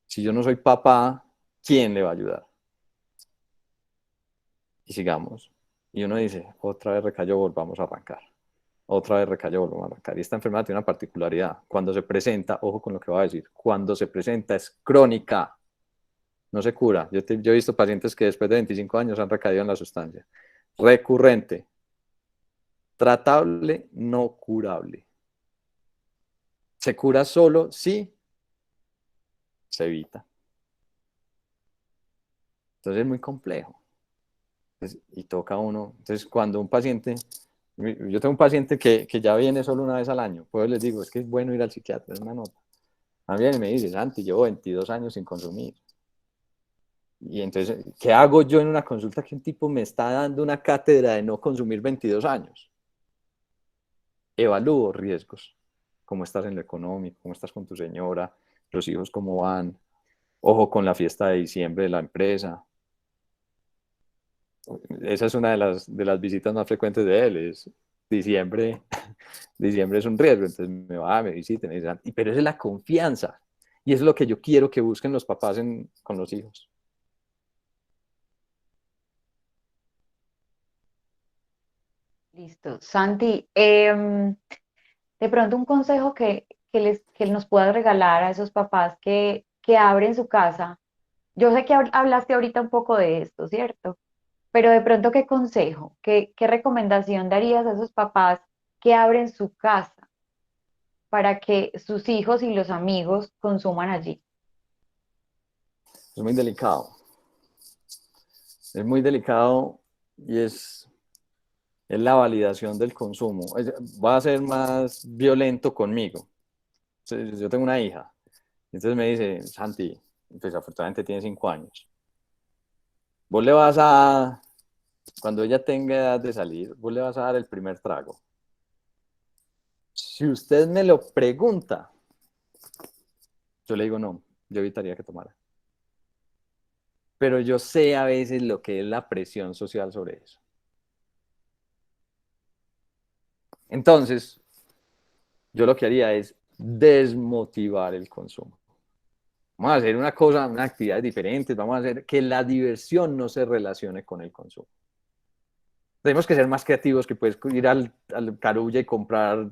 Si yo no soy papá, ¿quién le va a ayudar? Y sigamos. Y uno dice, otra vez recayó, volvamos a arrancar. Otra vez recayó, volvamos a arrancar. Y esta enfermedad tiene una particularidad. Cuando se presenta, ojo con lo que voy a decir, cuando se presenta es crónica, no se cura. Yo he visto pacientes que después de 25 años han recaído en la sustancia. Recurrente, tratable, no curable. ¿Se cura solo? Sí, se evita. Entonces es muy complejo. Entonces, y toca uno. Entonces, cuando un paciente, yo tengo un paciente que ya viene solo 1 vez al año, pues les digo, es que es bueno ir al psiquiatra, es una nota. También me dice, Santi, llevo 22 años sin consumir. Y entonces, ¿qué hago yo en una consulta que un tipo me está dando una cátedra de no consumir 22 años? Evalúo riesgos. ¿Cómo estás en lo económico? ¿Cómo estás con tu señora? ¿Los hijos cómo van? Ojo con la fiesta de diciembre de la empresa. Esa es una de las visitas más frecuentes de él, es diciembre. Diciembre es un riesgo, entonces me visiten, pero esa es la confianza. Y eso es lo que yo quiero que busquen los papás con los hijos. Listo. Santi, de pronto un consejo que nos puedas regalar a esos papás que abren su casa. Yo sé que hablaste ahorita un poco de esto, ¿cierto? Pero de pronto, ¿qué consejo, qué recomendación darías a esos papás que abren su casa para que sus hijos y los amigos consuman allí? Es muy delicado. Es muy delicado y es es la validación del consumo. Va a ser más violento conmigo. Yo tengo una hija, entonces me dice, Santi, pues afortunadamente tiene 5 años. Vos le vas a, cuando ella tenga edad de salir, vos le vas a dar el primer trago. Si usted me lo pregunta, yo le digo no, yo evitaría que tomara. Pero yo sé a veces lo que es la presión social sobre eso. Entonces, yo lo que haría es desmotivar el consumo. Vamos a hacer una cosa, unas actividades diferentes, vamos a hacer que la diversión no se relacione con el consumo. Tenemos que ser más creativos, que puedes ir al Carulla y comprar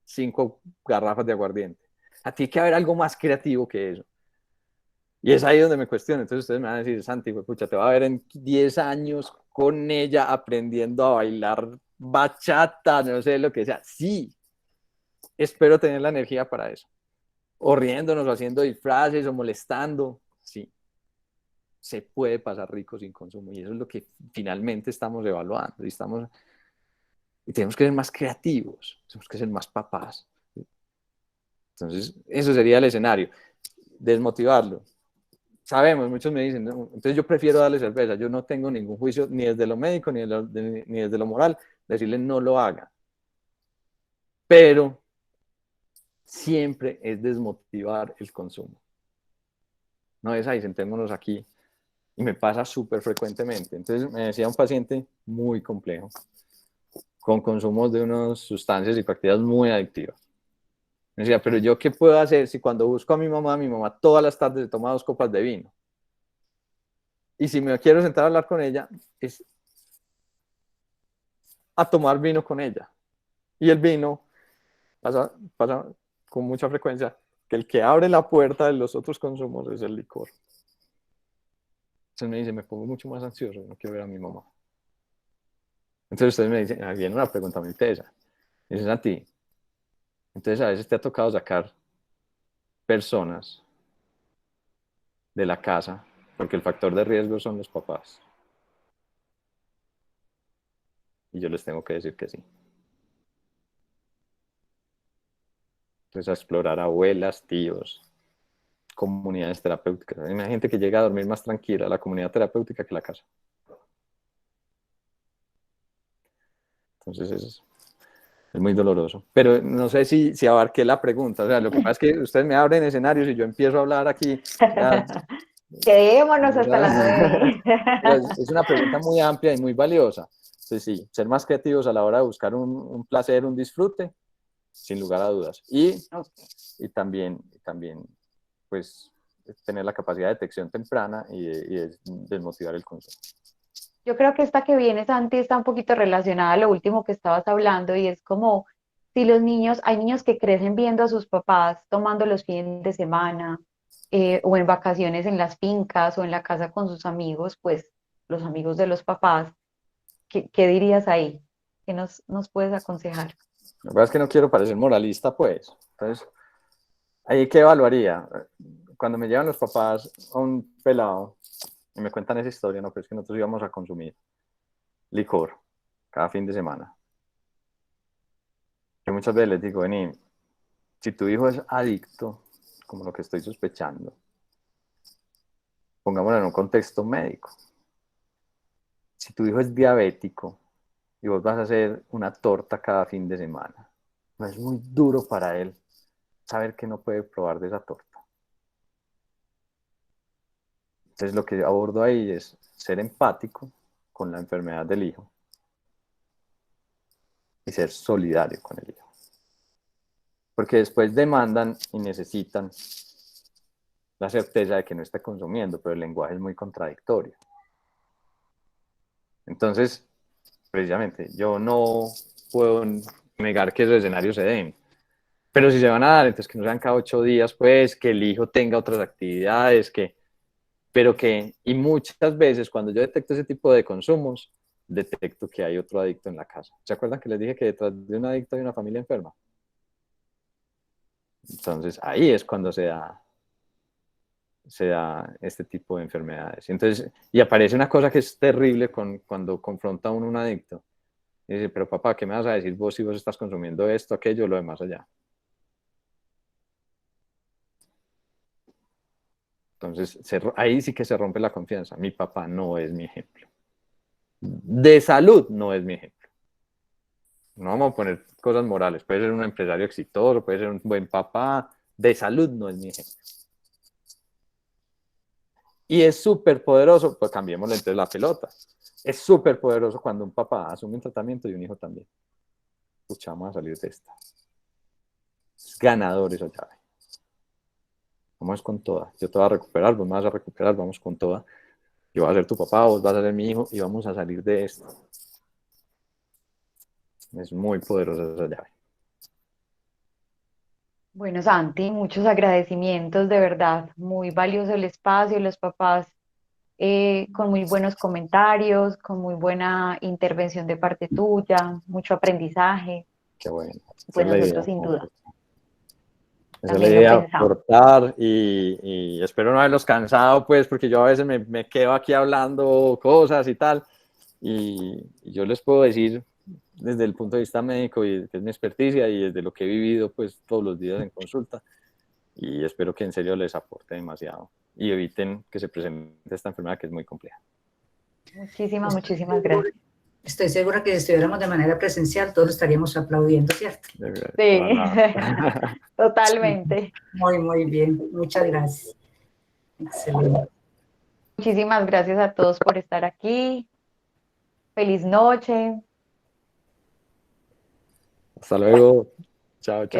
5 garrafas de aguardiente. A ti hay que haber algo más creativo que eso. Y es ahí donde me cuestiono. Entonces ustedes me van a decir, Santi, pucha, te va a ver en 10 años con ella aprendiendo a bailar bachata, no sé lo que sea. Sí, espero tener la energía para eso. O riéndonos, o haciendo disfraces, o molestando. Sí, se puede pasar rico sin consumo. Y eso es lo que finalmente estamos evaluando. Y tenemos que ser más creativos, tenemos que ser más papás. Entonces, eso sería el escenario. Desmotivarlo. Sabemos, muchos me dicen, no, entonces yo prefiero darle cerveza. Yo no tengo ningún juicio, ni desde lo médico, ni desde lo moral, decirle no lo haga. Pero siempre es desmotivar el consumo. No es ahí, sentémonos aquí. Y me pasa súper frecuentemente. Entonces me decía un paciente muy complejo, con consumos de unas sustancias y prácticas muy adictivas. Me decía, pero yo qué puedo hacer si cuando busco a mi mamá todas las tardes se toma 2 copas de vino. Y si me quiero sentar a hablar con ella, es a tomar vino con ella. Y el vino pasa con mucha frecuencia que el que abre la puerta de los otros consumos es el licor. Entonces me dice, me pongo mucho más ansioso, no quiero ver a mi mamá. Entonces ustedes me dicen, viene una pregunta muy tesa. Dicen a ti, entonces a veces te ha tocado sacar personas de la casa porque el factor de riesgo son los papás. Y yo les tengo que decir que sí. Entonces a explorar abuelas, tíos, comunidades terapéuticas. Hay gente que llega a dormir más tranquila a la comunidad terapéutica que la casa. Entonces es muy doloroso. Pero no sé si abarqué la pregunta. O sea, lo que pasa es que ustedes me abren escenarios y yo empiezo a hablar aquí. Quedémonos hasta las 9. Es una pregunta muy amplia y muy valiosa. Entonces sí, ser más creativos a la hora de buscar un placer, un disfrute, sin lugar a dudas. Y también, pues, tener la capacidad de detección temprana y desmotivar el consumo. Yo creo que esta que viene, Santi, está un poquito relacionada a lo último que estabas hablando y es como si los niños, hay niños que crecen viendo a sus papás tomando los fines de semana o en vacaciones en las fincas o en la casa con sus amigos, pues los amigos de los papás, ¿qué dirías ahí? ¿Qué nos puedes aconsejar? La verdad es que no quiero parecer moralista, pues. Entonces, ahí qué evaluaría. Cuando me llevan los papás a un pelado y me cuentan esa historia, no, pero es que nosotros íbamos a consumir licor cada fin de semana. Yo muchas veces les digo, vení, si tu hijo es adicto, como lo que estoy sospechando, pongámoslo en un contexto médico. Si tu hijo es diabético y vos vas a hacer una torta cada fin de semana, no es muy duro para él saber que no puede probar de esa torta. Entonces lo que abordo ahí es ser empático con la enfermedad del hijo y ser solidario con el hijo. Porque después demandan y necesitan la certeza de que no está consumiendo, pero el lenguaje es muy contradictorio. Entonces, precisamente, yo no puedo negar que esos escenarios se den. Pero si se van a dar, entonces que no sean cada 8 días, pues, que el hijo tenga otras actividades, y muchas veces cuando yo detecto ese tipo de consumos, detecto que hay otro adicto en la casa. ¿Se acuerdan que les dije que detrás de un adicto hay una familia enferma? Entonces, ahí es cuando se da este tipo de enfermedades. Entonces, y aparece una cosa que es terrible cuando confronta a un adicto. Y dice, pero papá, ¿qué me vas a decir vos si vos estás consumiendo esto, aquello, lo demás allá? Entonces, ahí sí que se rompe la confianza. Mi papá no es mi ejemplo. De salud no es mi ejemplo. No vamos a poner cosas morales. Puede ser un empresario exitoso, puede ser un buen papá. De salud no es mi ejemplo. Y es súper poderoso, pues cambiémosle entonces la pelota. Es súper poderoso cuando un papá asume un tratamiento y un hijo también. Escucha, vamos a salir de esta. Es ganador esa llave. Vamos con toda. Yo te voy a recuperar, vos me vas a recuperar, vamos con toda. Yo voy a ser tu papá, vos vas a ser mi hijo y vamos a salir de esto. Es muy poderosa esa llave. Bueno, Santi, muchos agradecimientos, de verdad, muy valioso el espacio, los papás con muy buenos comentarios, con muy buena intervención de parte tuya, mucho aprendizaje. Qué bueno. Pues nosotros sin duda. Esa es la idea, aportar y espero no haberlos cansado, pues, porque yo a veces me quedo aquí hablando cosas y tal, y yo les puedo decir desde el punto de vista médico y que es mi experticia y desde lo que he vivido, pues, todos los días en consulta, y espero que en serio les aporte demasiado y eviten que se presente esta enfermedad que es muy compleja. Muchísimas gracias. Estoy segura que si estuviéramos de manera presencial, todos estaríamos aplaudiendo, ¿cierto? Sí, totalmente. Muy, muy bien. Muchas gracias. Excelente. Muchísimas gracias a todos por estar aquí. Feliz noche. Hasta luego. Chao, chao.